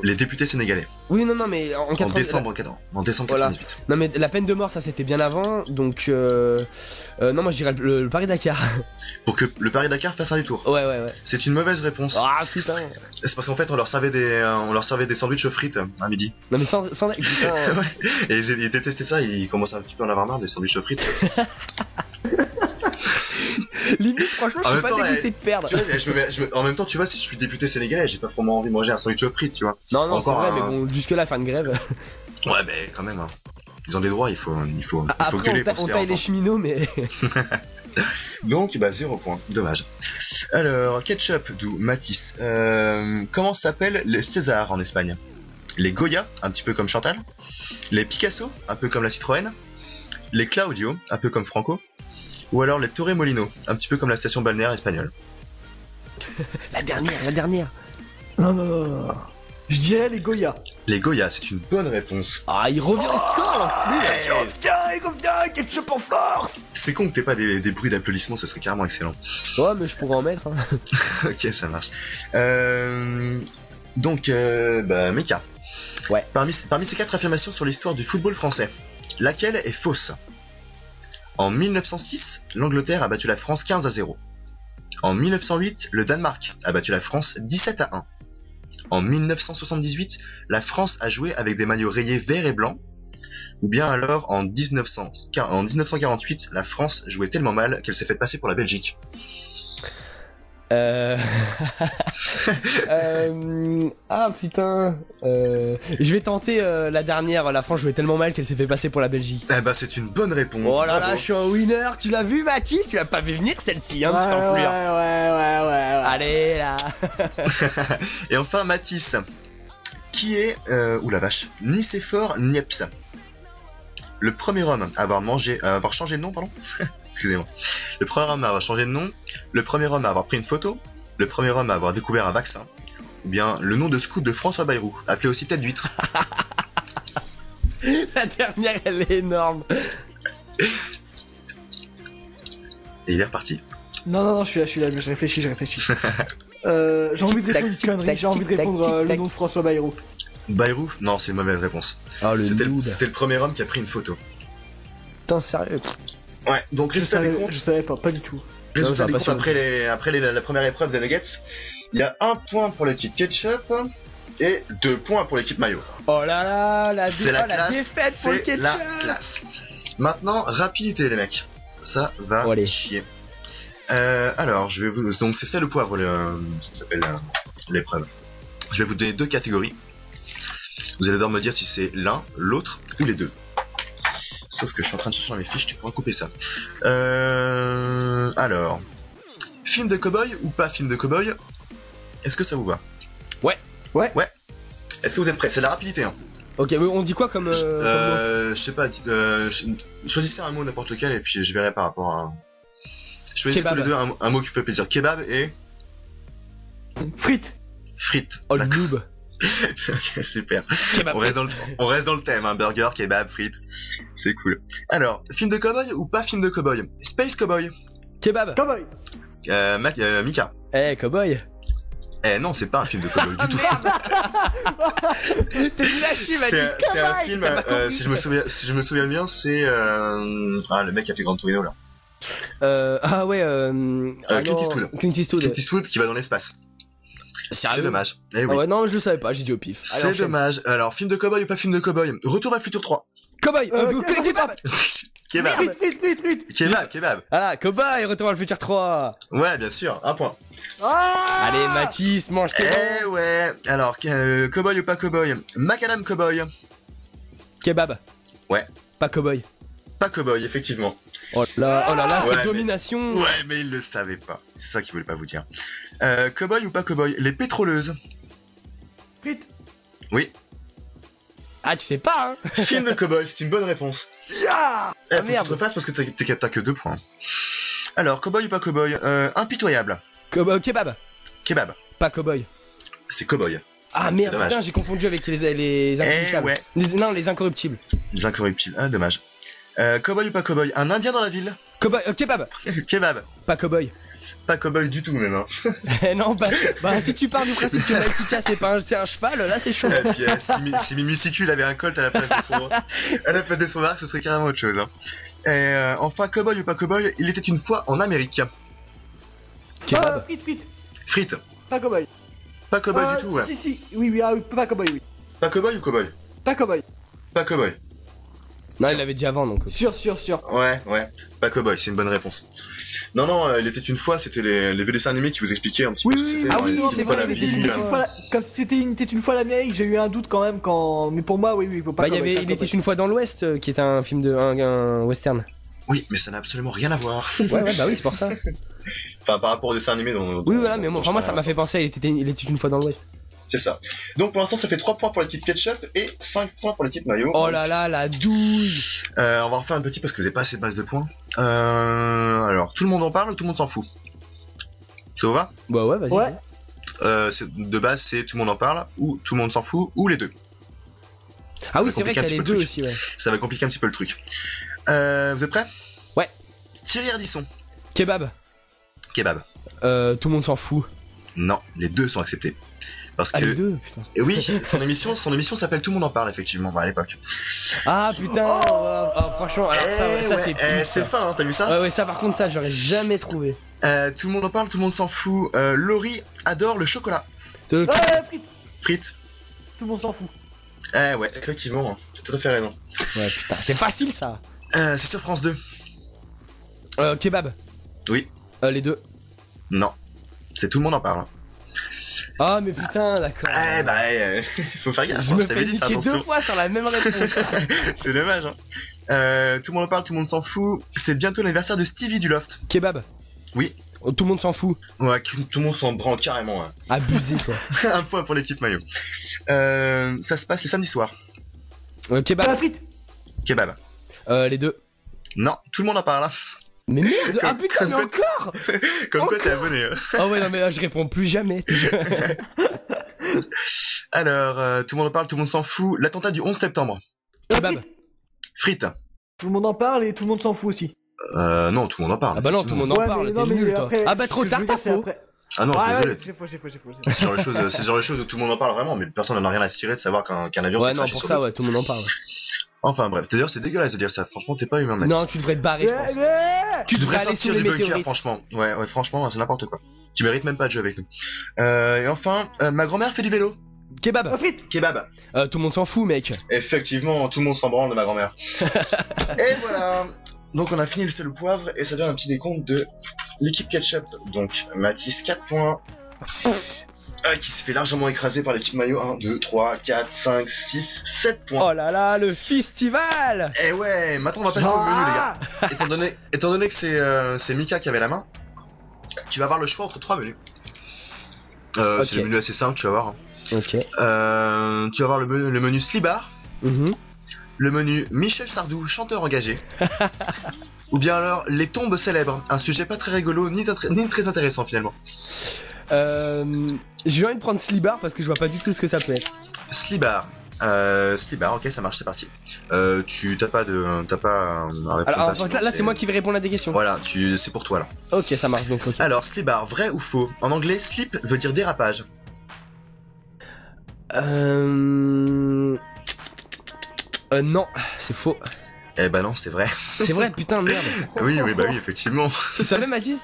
Les députés sénégalais. Oui, non, mais en En 98. décembre Voilà. 98. Non, mais la peine de mort, ça c'était bien avant. Donc non, moi je dirais le Paris-Dakar. Pour que le Paris-Dakar fasse un détour. Ouais. C'est une mauvaise réponse. Ah putain. C'est parce qu'en fait on leur servait des sandwichs aux frites à midi. Non, mais sans putain. Et ils détestaient ça, ils commençaient un petit peu à en avoir marre des sandwichs aux frites. Limite, franchement, je En suis même pas temps, dégoûté de perdre. Tu vois, en même temps, tu vois, si je suis député sénégalais, j'ai pas vraiment envie de manger un sandwich aux frites, tu vois. Non, c'est Encore vrai, un- mais bon, jusque-là, faire une grève. Ouais, mais quand même, hein. Ils ont des droits, il faut Après, gueuler pour se on faire taille les entendre. cheminots, mais. Donc, 0 point. Dommage. Alors, ketchup, d'où Matisse. Comment s'appellent les César en Espagne? Les Goya, un petit peu comme Chantal. Les Picasso, un peu comme la Citroën. Les Claudio, un peu comme Franco. Ou alors les Torremolinos, un petit peu comme la station balnéaire espagnole. La dernière. Non. Je dirais les Goya. Les Goya, c'est une bonne réponse. Ah, il revient au score, l'enflure. Reviens, ketchup en force. C'est con que t'aies pas des bruits d'applaudissements, ce serait carrément excellent. Ouais, mais je pourrais en mettre. Hein. Ok, ça marche. Donc, Mika. Ouais. Parmi ces 4 affirmations sur l'histoire du football français, laquelle est fausse? En 1906, l'Angleterre a battu la France 15-0. En 1908, le Danemark a battu la France 17-1. En 1978, la France a joué avec des maillots rayés vert et blanc. Ou bien alors, en 1948, la France jouait tellement mal qu'elle s'est fait passer pour la Belgique. Ah putain. Je vais tenter la dernière. La France jouait tellement mal qu'elle s'est fait passer pour la Belgique. Eh bah, c'est une bonne réponse. Oh là là, bravo. je suis un winner. Tu l'as vu, Mathis? Tu l'as pas vu venir celle-ci, hein, petite enflure. Ouais. Allez là. Et enfin, Matisse. Qui est, ou la vache, Nicéphore Niepce. Le premier homme à avoir changé de nom, pardon. Excusez-moi. Le premier homme à avoir changé de nom. Le premier homme à avoir pris une photo. Le premier homme à avoir découvert un vaccin. Ou bien le nom de scout de François Bayrou, appelé aussi tête d'huître. La dernière, elle est énorme. Et il est reparti. Non, je suis là, je réfléchis. J'ai envie de répondre une connerie, j'ai envie de répondre le nom de François Bayrou. Bayrou? Non, c'est une mauvaise réponse. Oh le C'était noob. le premier homme qui a pris une photo. Putain, sérieux. Ouais, donc résultat des comptes. Je savais pas du tout. Résultat Non, des ça comptes va après la première épreuve des Nuggets. Il y a 1 point pour l'équipe Ketchup et 2 points pour l'équipe Mayo. Oh là là, la C'est la classe, défaite pour le c'est ketchup. la classe. Maintenant, rapidité les mecs. Ça va Oh, allez. chier. Alors, je vais vous... Donc c'est ça le poivre, ça s'appelle l'épreuve. Je vais vous donner 2 catégories. Vous allez devoir me dire si c'est l'un, l'autre ou les deux. Sauf que je suis en train de chercher dans mes fiches, tu pourras couper ça. Alors, film de cow-boy ou pas film de cow-boy? Est-ce que ça vous va? Ouais. Est-ce que vous êtes prêts? C'est de la rapidité, hein. Ok, mais on dit quoi comme. Je sais pas, choisissez un mot n'importe lequel et puis je verrai par rapport à... Choisissez tous Kebab. les deux un mot qui fait plaisir. Kebab et... Frites. Frites. Oh le D'accord. noob. Ok, super. Kebab. On reste dans le thème, hein. Burger, kebab, frites. C'est cool. Alors, film de cowboy ou pas film de cowboy? Space Cowboy. Kebab. Cowboy. Mika. Eh, cowboy. Eh non, c'est pas un film de cowboy du tout. T'es lâché, m'a dit C'est un film, si je me souviens bien, c'est le mec qui a fait Gran Torino là. Ah ouais, Clint Eastwood. Clint Eastwood. Clint Eastwood qui va dans l'espace. C'est Sérieux? dommage. Eh Ah oui. ouais, non, je savais pas, j'ai dit au pif. Allez, C'est enchaîne. dommage. Alors, film de cowboy ou pas film de cowboy? Retour vers le futur 3. Cowboy. Kebab. Kebab. Frites. Kebab. Ah, cowboy, retour à le futur 3. Ouais, bien sûr, un point. Ah Allez, Mathis, mange tes Eh ouais. Alors, cowboy ou pas cowboy? Macadam Cowboy. Kebab. Ouais. Pas cowboy. Pas cowboy, effectivement. Oh là, Ouais, cette mais- domination. Ouais, mais il le savait pas. C'est ça qu'il voulait pas vous dire. Cowboy ou pas cowboy? Les pétroleuses. Frites. Oui. Ah, tu sais pas, hein. Film de cowboy, c'est une bonne réponse. Yeah. Faut que tu merde. te refasses parce que t'as que 2 points. Alors, cowboy ou pas cowboy? Impitoyable. Kebab. Kebab. Pas cowboy. C'est cowboy. Ah merde, dommage. putain, j'ai confondu avec les Eh incorruptibles. ouais. Non, les incorruptibles. Les incorruptibles. Ah, dommage. Cowboy ou pas cowboy? Un indien dans la ville. Cowboy, kebab. Kebab. Pas cowboy. Pas cowboy du tout, même. Hein. Eh non, bah si tu pars du principe que Maltika c'est un cheval, là c'est chaud. Et puis, si Mimi Sicule avait un colt à la place de son arc, ce serait carrément autre chose. Hein. Et enfin, cowboy ou pas cowboy? Il était une fois en Amérique. Kebab. Frites. Frites. Pas cowboy. Pas cowboy du tout, ouais. Si. Oui, pas cowboy, oui. Pas cowboy ou cowboy? Pas cowboy. Pas cowboy. Non, il l'avait dit avant donc. Sûr. Ouais. Pas cowboy, c'est une bonne réponse. Non, il était une fois, c'était les vieux dessins animés qui vous expliquaient un petit peu ce que c'était. ah dans oui, les- c'est une fois vrai, la c'était vie. une Comme c'était une fois l'Amérique, j'ai eu un doute quand même quand. Mais pour moi, oui, faut pas. Bah, cowboy, pas il était cowboy. une fois dans l'Ouest, qui était un film de. un western. Oui, mais ça n'a absolument rien à voir. Ouais, bah oui, c'est pour ça. Enfin, par rapport aux dessins animés Oui, voilà, mais moi ça m'a fait penser, il était une fois dans l'Ouest. C'est ça. Donc pour l'instant, ça fait 3 points pour l'équipe Ketchup et 5 points pour l'équipe Mayo. Oh là là, la douille. On va refaire un petit parce que vous n'avez pas assez de base de points. Alors, tout le monde en parle ou tout le monde s'en fout? Ça vous va? Bah ouais, vas-y. Ouais. De base, c'est tout le monde en parle ou tout le monde s'en fout ou les deux. Ah oui, Ça c'est va vrai qu'il y a compliquer les un deux petit aussi, ouais. Ça va compliquer un petit peu le truc. Vous êtes prêts? Ouais. Thierry Ardisson. Kebab. Kebab. Tout le monde s'en fout. Non, les deux sont acceptés. Parce Ah, que les deux, putain. Et oui, son émission s'appelle Tout le monde en parle effectivement, à l'époque. Ah putain, ah, franchement, alors ça, ouais, ça c'est pute, c'est ça. fin, hein, t'as vu ça? Ouais, ça par contre, ça j'aurais jamais trouvé. Tout le monde en parle, tout le monde s'en fout. Laurie adore le chocolat. Frites. Frites. Tout le monde s'en fout. Ouais, effectivement, hein, t'as tout à fait raison. Ouais, putain, c'était facile ça. C'est sur France 2. Kebab. Oui. Les deux. Non. C'est Tout le monde en parle. Hein. Ah, mais putain, d'accord. Faut faire gaffe. Je hein, me t'avais fais dit, niquer attention. 2 fois sur la même réponse. C'est dommage. Hein. Tout le monde en parle, tout le monde s'en fout. C'est bientôt l'anniversaire de Stevie du Loft. Kebab. Oui. Oh, tout le monde s'en fout. Ouais, tout le monde s'en branle carrément. Hein. Abusé quoi. Un point pour l'équipe Maillot. Ça se passe le samedi soir. Kebab. Frites. Kebab. Les deux. Non, tout le monde en parle. Hein. Mais merde. Ah putain, mais encore. Comme quoi t'es abonné. Hein. Ah ouais, non, mais là je réponds plus jamais. Alors, tout le monde en parle, tout le monde s'en fout. L'attentat du 11 septembre. Kebab. Frites. Tout le monde en parle et tout le monde s'en fout aussi. Non, tout le monde en parle. Ah bah non, tout le monde en Ouais, parle, mais t'es non, mais nul toi. après, Ah bah trop ce que tard, je veux t'as dire, c'est faux. après. Ah non, Ouais, désolé. j'ai faux. C'est ce genre de choses où tout le monde en parle vraiment, mais personne n'en a rien à se tirer de savoir qu'un avion Ouais, s'est non, crashé pour sur ça, l'autre. ouais, tout le monde en parle. Enfin bref, d'ailleurs c'est dégueulasse de dire ça, franchement t'es pas humain mec. Non, tu devrais te barrer, je pense. Tu devrais aller sur sortir les du bunker météorites. franchement. Ouais, franchement c'est n'importe quoi. Tu mérites même pas de jouer avec nous. Et enfin, ma grand-mère fait du vélo. Kebab. Frites. Kebab. Tout le monde s'en fout, mec. Effectivement, tout le monde s'en branle de ma grand-mère. Et voilà. Donc on a fini le sel au poivre et ça donne un petit décompte de L'équipe Ketchup, donc Mathis 4 points. Qui se fait largement écraser par l'équipe Maillot. 1, 2, 3, 4, 5, 6, 7 points. Oh là là, le festival. Eh ouais, maintenant on va passer au menu les gars. Étant donné que c'est Mika qui avait la main, tu vas avoir le choix entre 3 menus. Ok. C'est le menu assez simple, tu vas voir. Ok. Tu vas avoir le menu Slibar, Mhm. le menu Michel Sardou, chanteur engagé, ou bien alors les tombes célèbres, un sujet pas très rigolo ni très intéressant finalement. J'ai envie de prendre Slibar parce que je vois pas du tout ce que ça peut être. Slibar. Slibar, ok, ça marche, c'est parti. T'as pas à répondre. Alors facilement, là c'est moi qui vais répondre à des questions. Voilà, c'est pour toi là. Ok, ça marche donc. Ok. Alors, Slibar, vrai ou faux? En anglais, slip veut dire dérapage. Non, c'est faux. Eh ben non, c'est vrai. C'est vrai, putain, merde. Oui, bah oui, effectivement. Tu savais, Mathis?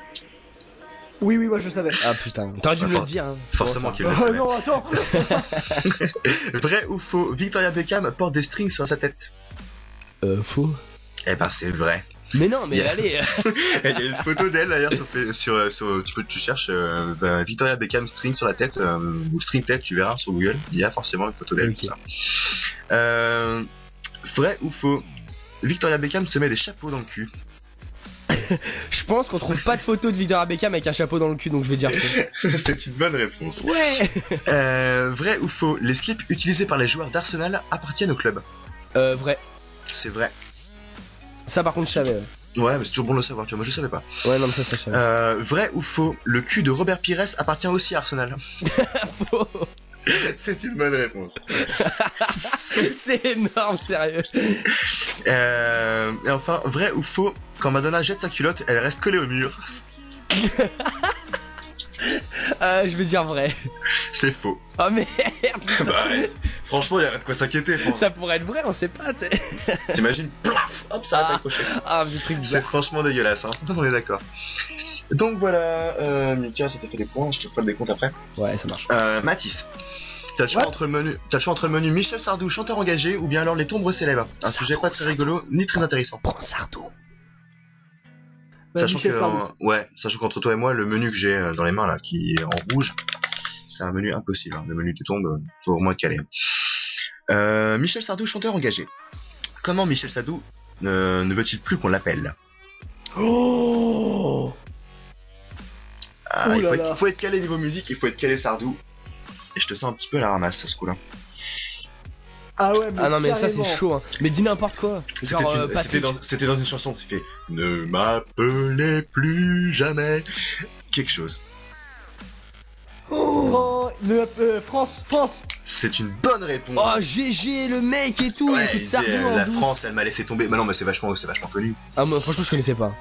Oui, moi je savais. Ah putain, t'aurais dû me le dire. Hein. Forcément qu'il le Oh savait. non, attends. Vrai ou faux? Victoria Beckham porte des strings sur sa tête. Faux. Eh ben c'est vrai. Mais non, mais Yeah. allez. Il y a une photo d'elle d'ailleurs tu cherches Victoria Beckham string sur la tête ou string tête, tu verras sur Google. Il y a forcément une photo d'elle. Ok. Tout ça. Vrai ou faux? Victoria Beckham se met des chapeaux dans le cul. Je pense qu'on trouve pas de photo de Victoria Beckham avec un chapeau dans le cul, donc je vais dire faux. C'est une bonne réponse. Ouais. Vrai ou faux? Les slips utilisés par les joueurs d'Arsenal appartiennent au club. Vrai. C'est vrai. Ça par contre je savais. Ouais, mais c'est toujours bon de le savoir, tu vois, moi je savais pas. Ouais, non mais ça je savais. Vrai ou faux? Le cul de Robert Pires appartient aussi à Arsenal. Faux. C'est une bonne réponse. C'est énorme, sérieux. Et enfin, vrai ou faux? Quand Madonna jette sa culotte, elle reste collée au mur. Je vais dire vrai. C'est faux. Oh merde. Bah, ouais. Franchement, y a rien de quoi s'inquiéter. Ça pourrait être vrai, on sait pas. T'imagines, plaf, hop, ça a accroché. Ah, du truc C'est bizarre. franchement dégueulasse, hein. On est d'accord. Donc voilà, Mika, ça t'a fait les points, je te ferai le décompte après. Ouais, ça marche. Mathis, t'as le choix Ouais. entre le menu Michel Sardou, chanteur engagé, ou bien alors les tombes célèbres. Un sujet pas très rigolo, ni très intéressant. Prends Sardou. Sachant Michel Sardou. sachant qu'entre toi et moi, le menu que j'ai dans les mains là, qui est en rouge, c'est un menu impossible. Hein. Le menu qui tombe, faut vraiment être calé. Michel Sardou, chanteur engagé. Comment Michel Sardou ne veut-il plus qu'on l'appelle? Oh. Ah, Ouh il là faut là. être, faut être calé niveau musique, il faut être calé Sardou. Et je te sens un petit peu à la ramasse ce coup-là. Ah ouais, mais Ah non mais ça carrément. c'est chaud. Hein. Mais dis n'importe quoi. Genre Patrick. C'était dans une chanson, c'est fait ne m'appelez plus jamais quelque chose. France. C'est une bonne réponse. Oh GG le mec et tout. Ouais, Écoute il Sardou disait, en la douce. France, elle m'a laissé tomber. Mais non, mais c'est vachement connu. Ah moi franchement je connaissais pas.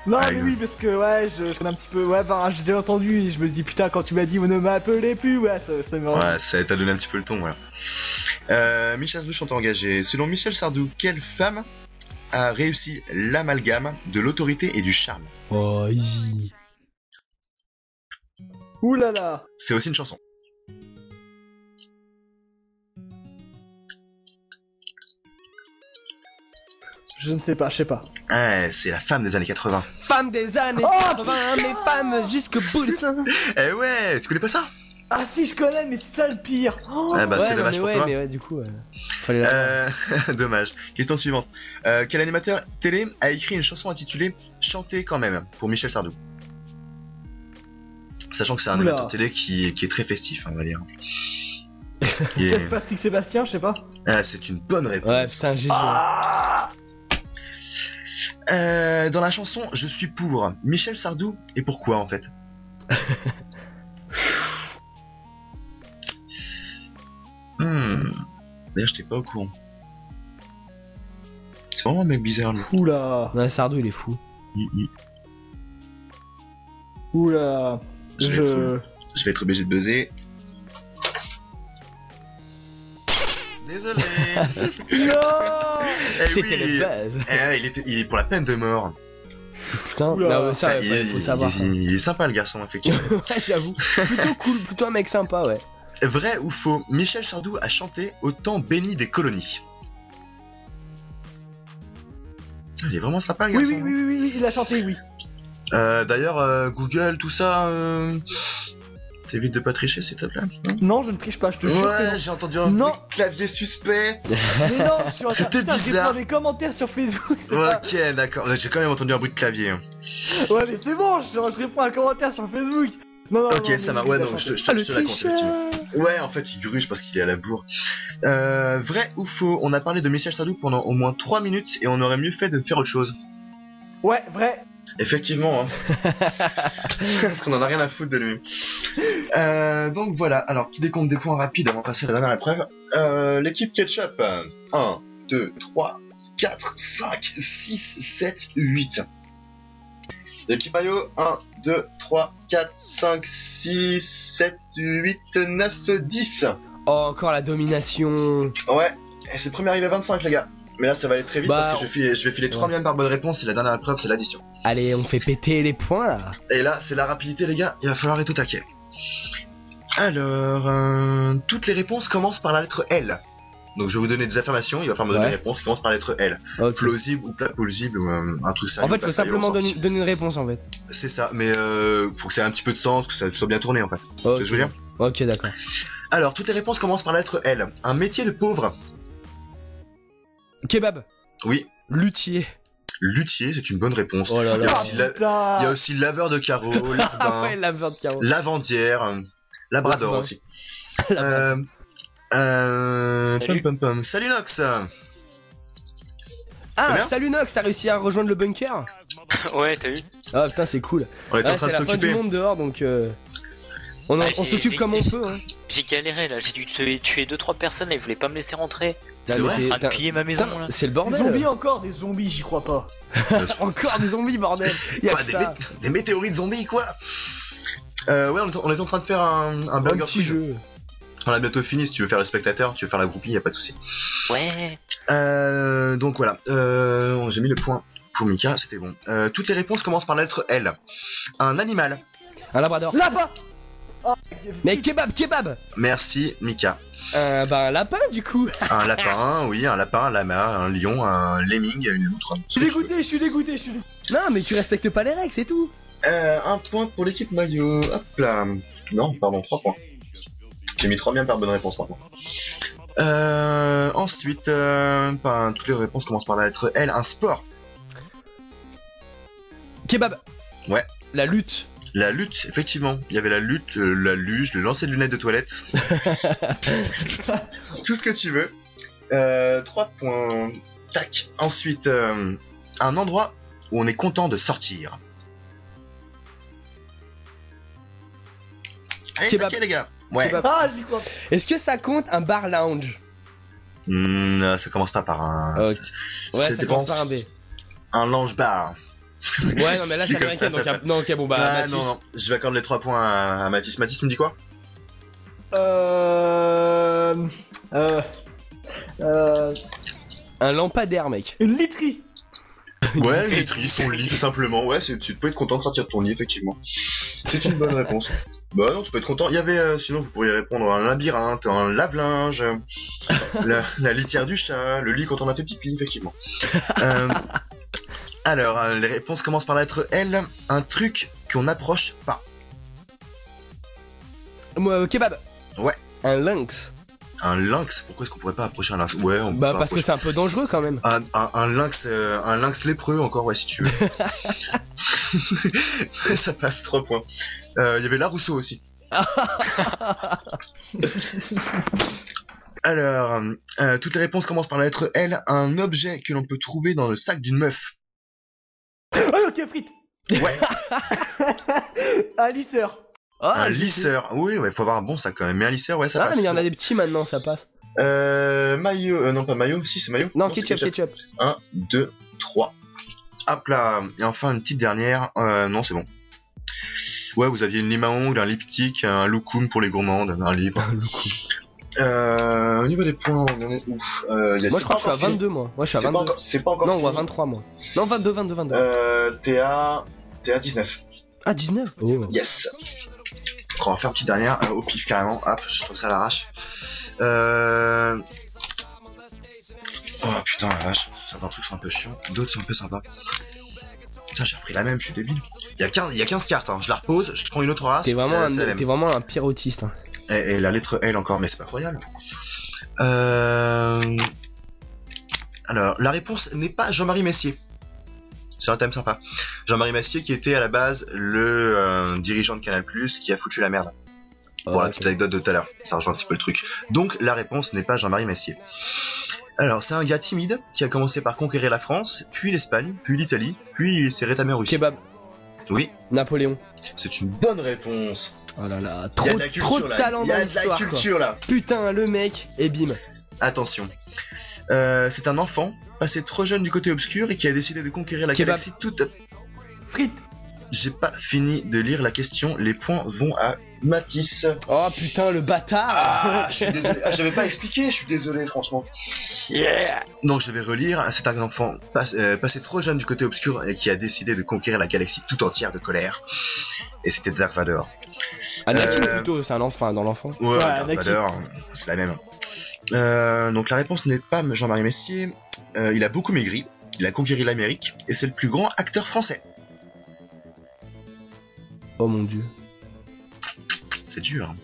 Non Ah, mais il- oui parce que ouais je connais un petit peu, ouais bah j'ai déjà entendu et je me dis putain quand tu m'as dit ne m'appelez plus, ouais ça me Ouais, ça t'a donné un petit peu le ton, voilà. Michel Sardou, chanteur engagé. Selon Michel Sardou, quelle femme a réussi l'amalgame de l'autorité et du charme? Oh easy. Ouh là là. C'est aussi une chanson. Je ne sais pas, je sais pas. Ouais, c'est la femme des années 80. Femme des années Oh, 80, mais femme jusqu'au bout du sein. Eh ouais, tu connais pas ça? Ah si je connais mais c'est ça le pire. Oh. Ah bah c'est Ouais, non, dommage mais pour ouais, toi. mais ouais, du coup, fallait la... Dommage. Question suivante. Quel animateur télé a écrit une chanson intitulée Chanter quand même pour Michel Sardou? Sachant que c'est un Oula. animateur télé qui est très festif, hein, on va dire. Et, Peut-être Patrick Sébastien, je sais pas. c'est une bonne réponse. Ouais, putain, GG. Dans la chanson Je suis pour Michel Sardou, et pourquoi en fait? D'ailleurs, j'étais pas au courant. C'est vraiment un mec bizarre, lui. Oula. Ouais, Sardou, il est fou. Oula. Je vais être obligé de buzzer. Désolé. Non. Eh C'était oui. le buzz. Il est pour la peine de mort. Putain, Oula. non, mais ça, il, faut savoir ça. il est sympa le garçon, effectivement. Ouais, j'avoue. Plutôt cool, plutôt un mec sympa, ouais. Vrai ou faux, Michel Sardou a chanté au temps béni des colonies. Putain, il est vraiment sympa le Oui, garçon. oui, il a chanté, oui. D'ailleurs, Google, tout ça, t'évites de pas tricher s'il te plaît. Non, je ne triche pas, je te jure que Ouais, non. j'ai entendu un Non. bruit de clavier suspect. Mais non, je suis en train C'était putain, je bizarre. réponds à des commentaires sur Facebook, c'est pas... Ok, d'accord. J'ai quand même entendu un bruit de clavier. Hein. Ouais, mais c'est bon, je réponds à un commentaire sur Facebook. Non, Ok, non, ça mais m'a. Ouais, la non, chanter. je te la compte, effectivement. Ouais, en fait, il gruge parce qu'il est à la bourre. Vrai ou faux, on a parlé de Michel Sardou pendant au moins 3 minutes et on aurait mieux fait de faire autre chose. Ouais, vrai. Effectivement, hein. Parce qu'on en a rien à foutre de lui. Donc voilà, alors petit décompte des points rapides avant de passer à la dernière épreuve. L'équipe Ketchup, 1, 2, 3, 4, 5, 6, 7, 8. L'équipe Mayo, 1, 2, 3, 4, 5, 6, 7, 8, 9, 10. Oh, encore la domination. Ouais, et c'est le premier arrivé à 25 les gars. Mais là ça va aller très vite Bah, parce que je vais filer 3 millions par bonne réponse et la dernière épreuve c'est l'addition. Allez, on fait péter les points là. Et là c'est la rapidité les gars, il va falloir être au taquet. Alors, toutes les réponses commencent par la lettre L. Donc je vais vous donner des affirmations, il va falloir me donner Ouais. une réponse qui commence par la lettre L. Ok. Plausible ou pas plausible ou un truc sérieux. En fait, ou pas faut sérieux, simplement on s'en donner, fiche. donner une réponse en fait. C'est ça, mais faut que ça ait un petit peu de sens, que ça soit bien tourné en fait. Tu vois ce que je veux dire? Ok, d'accord. Alors, toutes les réponses commencent par la lettre L. Un métier de pauvre. Kebab. Oui. Luthier. Luthier, c'est une bonne réponse. Oh là Il y a là. aussi Putain. il y a aussi laveur de carreaux, Ah ouais, larbin, laveur de carreau. lavandière, labrador Larbin. aussi. Labrador. Pom pom pom. Salut Nox. Ah, bien salut Nox, t'as réussi à rejoindre le bunker? Ouais, t'as vu? Ah putain, c'est cool. On est en Ouais, train c'est de la fin du s'occuper. monde dehors donc on Ah, on j'ai- s'occupe j'ai- comme on peut. Hein. J'ai galéré là, j'ai dû tuer 2-3 personnes et ils voulaient pas me laisser rentrer. C'est Non, mais vrai t'es- En train de t'as- piller ma maison Putain, là. c'est le Des bordel. zombies encore, des zombies, j'y crois pas. Encore des zombies, bordel. Y'a Quoi, que ça. des météorites zombies quoi. Ouais, on est en train de faire un Un burger petit quiz. jeu. On a bientôt fini. Si tu veux faire le spectateur, tu veux faire la groupie, y a pas de souci. Ouais. Donc voilà, j'ai mis le point pour Mika, c'était bon. Toutes les réponses commencent par la lettre L. Un animal. Un labrador. Là-bas. Mais kebab. Merci Mika. Bah un lapin du coup. Un lapin, oui, un lapin, un lama, un lion, un lemming, une loutre. Je suis dégoûté. Non mais tu respectes pas les règles, c'est tout. Un point pour l'équipe maillot. Hop là. Non, pardon, 3 points. J'ai mis 3 biens par bonne réponse maintenant. Ensuite, toutes les réponses commencent par la lettre L. Un sport. Kebab. Ouais. La lutte. La lutte, effectivement. Il y avait la lutte, la luge, le lancer de lunettes de toilette. Tout ce que tu veux. 3 points. Tac. Ensuite, un endroit où on est content de sortir. Allez, Kebab. taquet, les gars. Ouais. Kebab. Ah, j'y crois. Est-ce que ça compte un bar lounge? Ça commence pas par un. Ouais, ça dépend- commence par un B. Un lounge bar. Ouais, non mais là c'est Comme américain ça, donc ça non ok bon bah Ah, Mathis. non, je vais accorder les 3 points à Mathis. Mathis, tu me dis quoi? Un lampadaire mec. Une literie. Ouais, une laiterie, son lit, tout simplement. Ouais, tu peux être content de sortir de ton lit, effectivement. C'est une bonne réponse. Bah non, tu peux être content. Il y avait, sinon vous pourriez répondre un labyrinthe, un lave-linge, la litière du chat, le lit quand on a fait pipi, effectivement. Alors, les réponses commencent par la lettre L. Un truc qu'on n'approche pas. Moi kebab. Ouais. Un lynx. Un lynx. Pourquoi est-ce qu'on pourrait pas approcher un lynx? Ouais, on peut Bah pas parce que approcher. c'est un peu dangereux quand même. Un lynx lépreux encore, ouais, si tu veux. Ça passe 3 points. Il y avait la Rousseau aussi. Alors, toutes les réponses commencent par la lettre L. Un objet que l'on peut trouver dans le sac d'une meuf. Oh, ok, frites. Ouais, Un lisseur. Ah, un j'ai- lisseur. Oui, ouais, faut avoir un bon sac quand même. Mais un lisseur, ouais, ça Ah passe. mais il y en a des petits maintenant, ça passe. Maillot, non pas maillot, si c'est maillot. Non, c'est ketchup. 1, 2, 3. Hop là. Et enfin une petite dernière. Non, c'est bon. Ouais, vous aviez une lime à ongles, un lipstick, un loukoum pour les gourmandes, un livre. Au niveau des points, on en est où? Moi je crois que je suis à 22 moi. Moi je suis à C'est pas 22. encore, c'est pas encore Non, ou à fini. 23 moi. Non, 22. T'es à 19. Ah 19. Oh. Yes. Donc on va faire une petite dernière au pif carrément. Hop, je trouve ça à l'arrache. Oh putain la vache, certains trucs sont un peu chiants, d'autres sont un peu sympas. Putain, j'ai repris la même, je suis débile. Il y a 15 cartes, hein. Je la repose, je prends une autre race. T'es vraiment, c'est la même. t'es vraiment un pire autiste. Hein. Et la lettre L encore, mais c'est pas royal. Alors, la réponse n'est pas Jean-Marie Messier. C'est un thème sympa. Jean-Marie Messier qui était à la base le dirigeant de Canal+, qui a foutu la merde. Pour la petite anecdote de tout à l'heure, ça rejoint un petit peu le truc. Donc la réponse n'est pas Jean-Marie Messier. Alors c'est un gars timide qui a commencé par conquérir la France, puis l'Espagne, puis l'Italie, puis il s'est rétamé en Russie. Kebab. Oui. Napoléon. C'est une bonne réponse. Oh là là, Il y a trop, de la culture, trop de là. talent Il y dans a de la l'histoire. quoi. culture là. Putain, le mec, et bim. Attention. C'est un enfant passé trop jeune du côté obscur et qui a décidé de conquérir la Kebab. galaxie toute. Frites. J'ai pas fini de lire la question. Les points vont à Matisse. Oh putain, le bâtard. Ah, je suis désolé. Ah, j'avais pas expliqué, je suis désolé, franchement. Donc je vais relire. C'est un enfant passé trop jeune du côté obscur et qui a décidé de conquérir la galaxie tout entière de colère. Et c'était Dark Vador. Anakin plutôt, c'est un enfant dans l'enfant. Ouais, Dark Anakin. Vador, c'est la même. Donc la réponse n'est pas Jean-Marie Messier. Il a beaucoup maigri. Il a conquéri l'Amérique et c'est le plus grand acteur français. Oh mon dieu. C'est dur. Hein.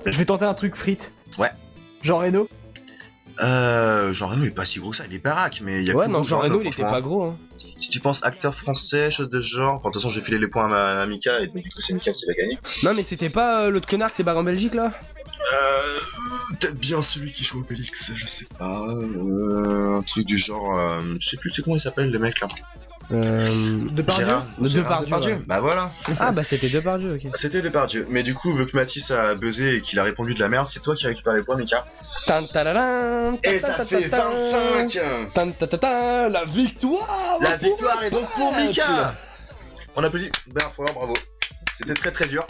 Je vais tenter un truc frites. Ouais. Jean Reno. Jean Reno il est pas si gros que ça, il est baraque, mais il y a Ouais, plus non, gros que Jean Reno, il était franchement. pas gros. Hein. Si tu penses acteur français, chose de ce genre, enfin de toute façon je vais filer les points à Mika et donc c'est Mika qui va gagner. Non, mais c'était pas l'autre connard qui s'est barré en Belgique là. Peut-être bien celui qui joue au Pélix, je sais pas. Un truc du genre, je sais plus c'est comment il s'appelle le mec là. Depardieu. Gérard Depardieu, ouais. Bah voilà. Ah bah c'était Depardieu, ok. C'était Depardieu. Mais du coup, vu que Mathis a buzzé et qu'il a répondu de la merde, c'est toi qui récupères les points, Mika. Et ça fait 25. La victoire. La victoire est donc pour Mika. On applaudit. Ben, bravo. C'était très très dur.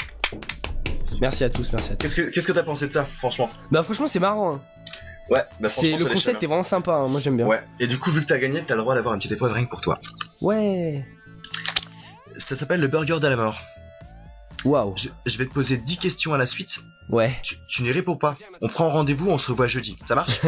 Merci à tous, merci à tous. Qu'est-ce que t'as pensé de ça, franchement? Bah franchement c'est marrant. Hein. Ouais, bah C'est franchement, le ça concept est vraiment sympa, hein. Moi j'aime bien. Ouais, et du coup, vu que t'as gagné, t'as le droit d'avoir une petite épreuve rien que pour toi. Ouais. Ça s'appelle le burger de la mort. Waouh. Je vais te poser 10 questions à la suite. Ouais. Tu n'y réponds pas. On prend rendez-vous, on se revoit jeudi. Ça marche?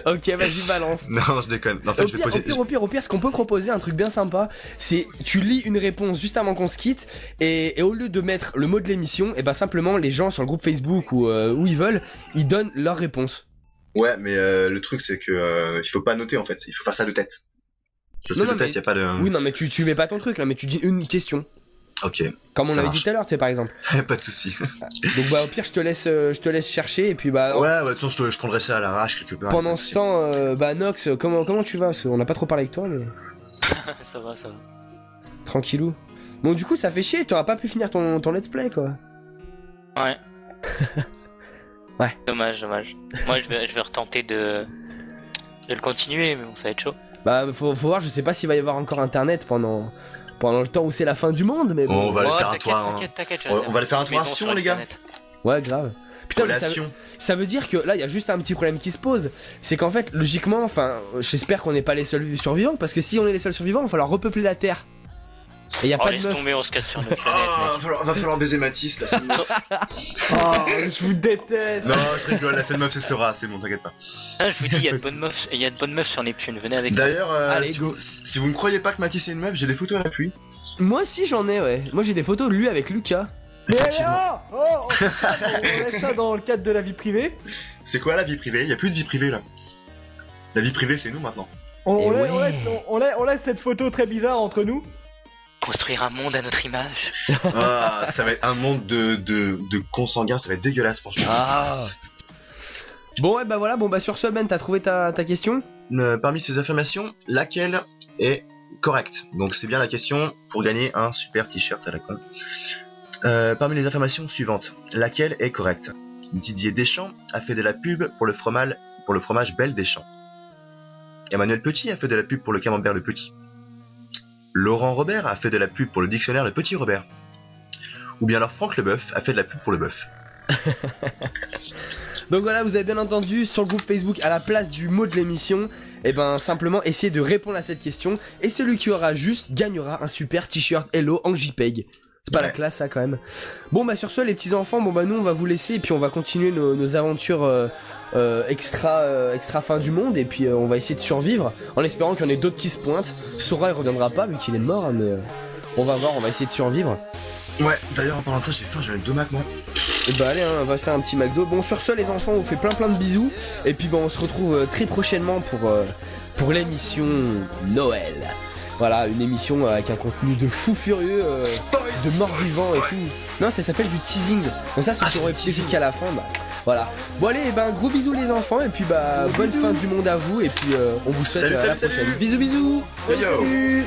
Ok, vas-y balance. Non, je déconne. En fait, Au je vais pire, poser. au pire, ce qu'on peut proposer, un truc bien sympa, c'est tu lis une réponse juste avant qu'on se quitte, et au lieu de mettre le mot de l'émission, et bah simplement les gens sur le groupe Facebook ou où ils veulent, ils donnent leur réponse. Ouais, mais le truc c'est que il faut pas noter en fait. Il faut faire ça de tête. Ça se Non, fait de non, tête, y a pas de. Oui, non, mais tu mets pas ton truc là, mais tu dis une question. Ok, Comme on Ça avait marche. dit tout à l'heure, tu sais, par exemple. pas de souci. Donc bah au pire, je te laisse chercher, et puis bah. Ouais, de toute façon, je prendrai ça à l'arrache quelque part. Pendant ce temps, bah Nox, comment tu vas? Parce qu'on n'a pas trop parlé avec toi, mais Ça va, ça va. tranquillou. Bon, du coup, ça fait chier, t'auras pas pu finir ton let's play, quoi. Ouais. Ouais. Dommage. Moi, je vais retenter de le continuer, mais bon, ça va être chaud. Bah, faut voir, je sais pas s'il va y avoir encore internet pendant le temps où c'est la fin du monde, mais bon. On va aller Oh, faire un tour. t'inquiète, je On réserve va aller faire un une tour à maison Sion, sur les gars. Internet. Ouais, grave. Putain, mais Relation. ça veut dire que là, il y a juste un petit problème qui se pose. C'est qu'en fait, logiquement, enfin, j'espère qu'on n'est pas les seuls survivants, parce que si on est les seuls survivants, il va falloir repeupler la Terre. Et y a Oh, pas de laisse meuf. tomber, on se casse sur notre planète, Ah, va falloir baiser Mathis, la seule meuf. Oh, je vous déteste. Non, je rigole, la seule meuf c'est Sora, c'est bon, t'inquiète pas. mec. Ah, je vous dis, il y a de bonnes meufs sur Neptune, venez avec moi. D'ailleurs, Allez, si, go. si vous ne croyez pas que Mathis est une meuf, j'ai des photos à l'appui. Moi aussi, j'en ai, ouais. Moi, j'ai des photos de lui avec Lucas. Mais Effectivement. on laisse ça dans le cadre de la vie privée. C'est quoi la vie privée? Y a plus de vie privée là. La vie privée c'est nous maintenant. On Eh laisse, ouais. on laisse cette photo très bizarre entre nous. Construire un monde à notre image. Ah, ça va être un monde de consanguins, ça va être dégueulasse franchement. Ah. Bon, ouais, bah voilà, bon, bah sur ce, Ben, t'as trouvé ta question? Parmi ces affirmations, laquelle est correcte? Donc c'est bien la question pour gagner un super t-shirt à la con. Parmi les affirmations suivantes, laquelle est correcte? Didier Deschamps a fait de la pub pour le fromage Belle Deschamps. Emmanuel Petit a fait de la pub pour le camembert Le Petit. Laurent Robert a fait de la pub pour le dictionnaire Le Petit Robert. Ou bien alors Franck Leboeuf a fait de la pub pour le bœuf. Donc voilà, vous avez bien entendu, sur le groupe Facebook, à la place du mot de l'émission, et ben simplement essayez de répondre à cette question, et celui qui aura juste gagnera un super t-shirt Hello en JPEG. C'est pas la Ouais. classe ça quand même. Bon bah sur ce les petits enfants, bon bah nous on va vous laisser et puis on va continuer nos aventures extra fin du monde et puis on va essayer de survivre en espérant qu'il y en ait d'autres qui se pointent. Sora il reviendra pas vu qu'il est mort hein, mais on va voir, on va essayer de survivre. Ouais, d'ailleurs en parlant de ça, j'ai faim, j'ai 2 Mac moi. Et bah allez hein, on va faire un petit McDo. Bon sur ce les enfants on vous fait plein de bisous et puis bah on se retrouve très prochainement pour l'émission Noël. Voilà, une émission avec un contenu de fou furieux, de mort-vivant et tout. Non, ça s'appelle du teasing. Comme ça, ceux qui auront écouté jusqu'à la fin, bah voilà. Bon allez, ben gros bisous les enfants et puis bah bonne fin du monde à vous et puis on vous souhaite Salut, à la salut, prochaine. salut. Bisous bisous. Yo, yo. Salut.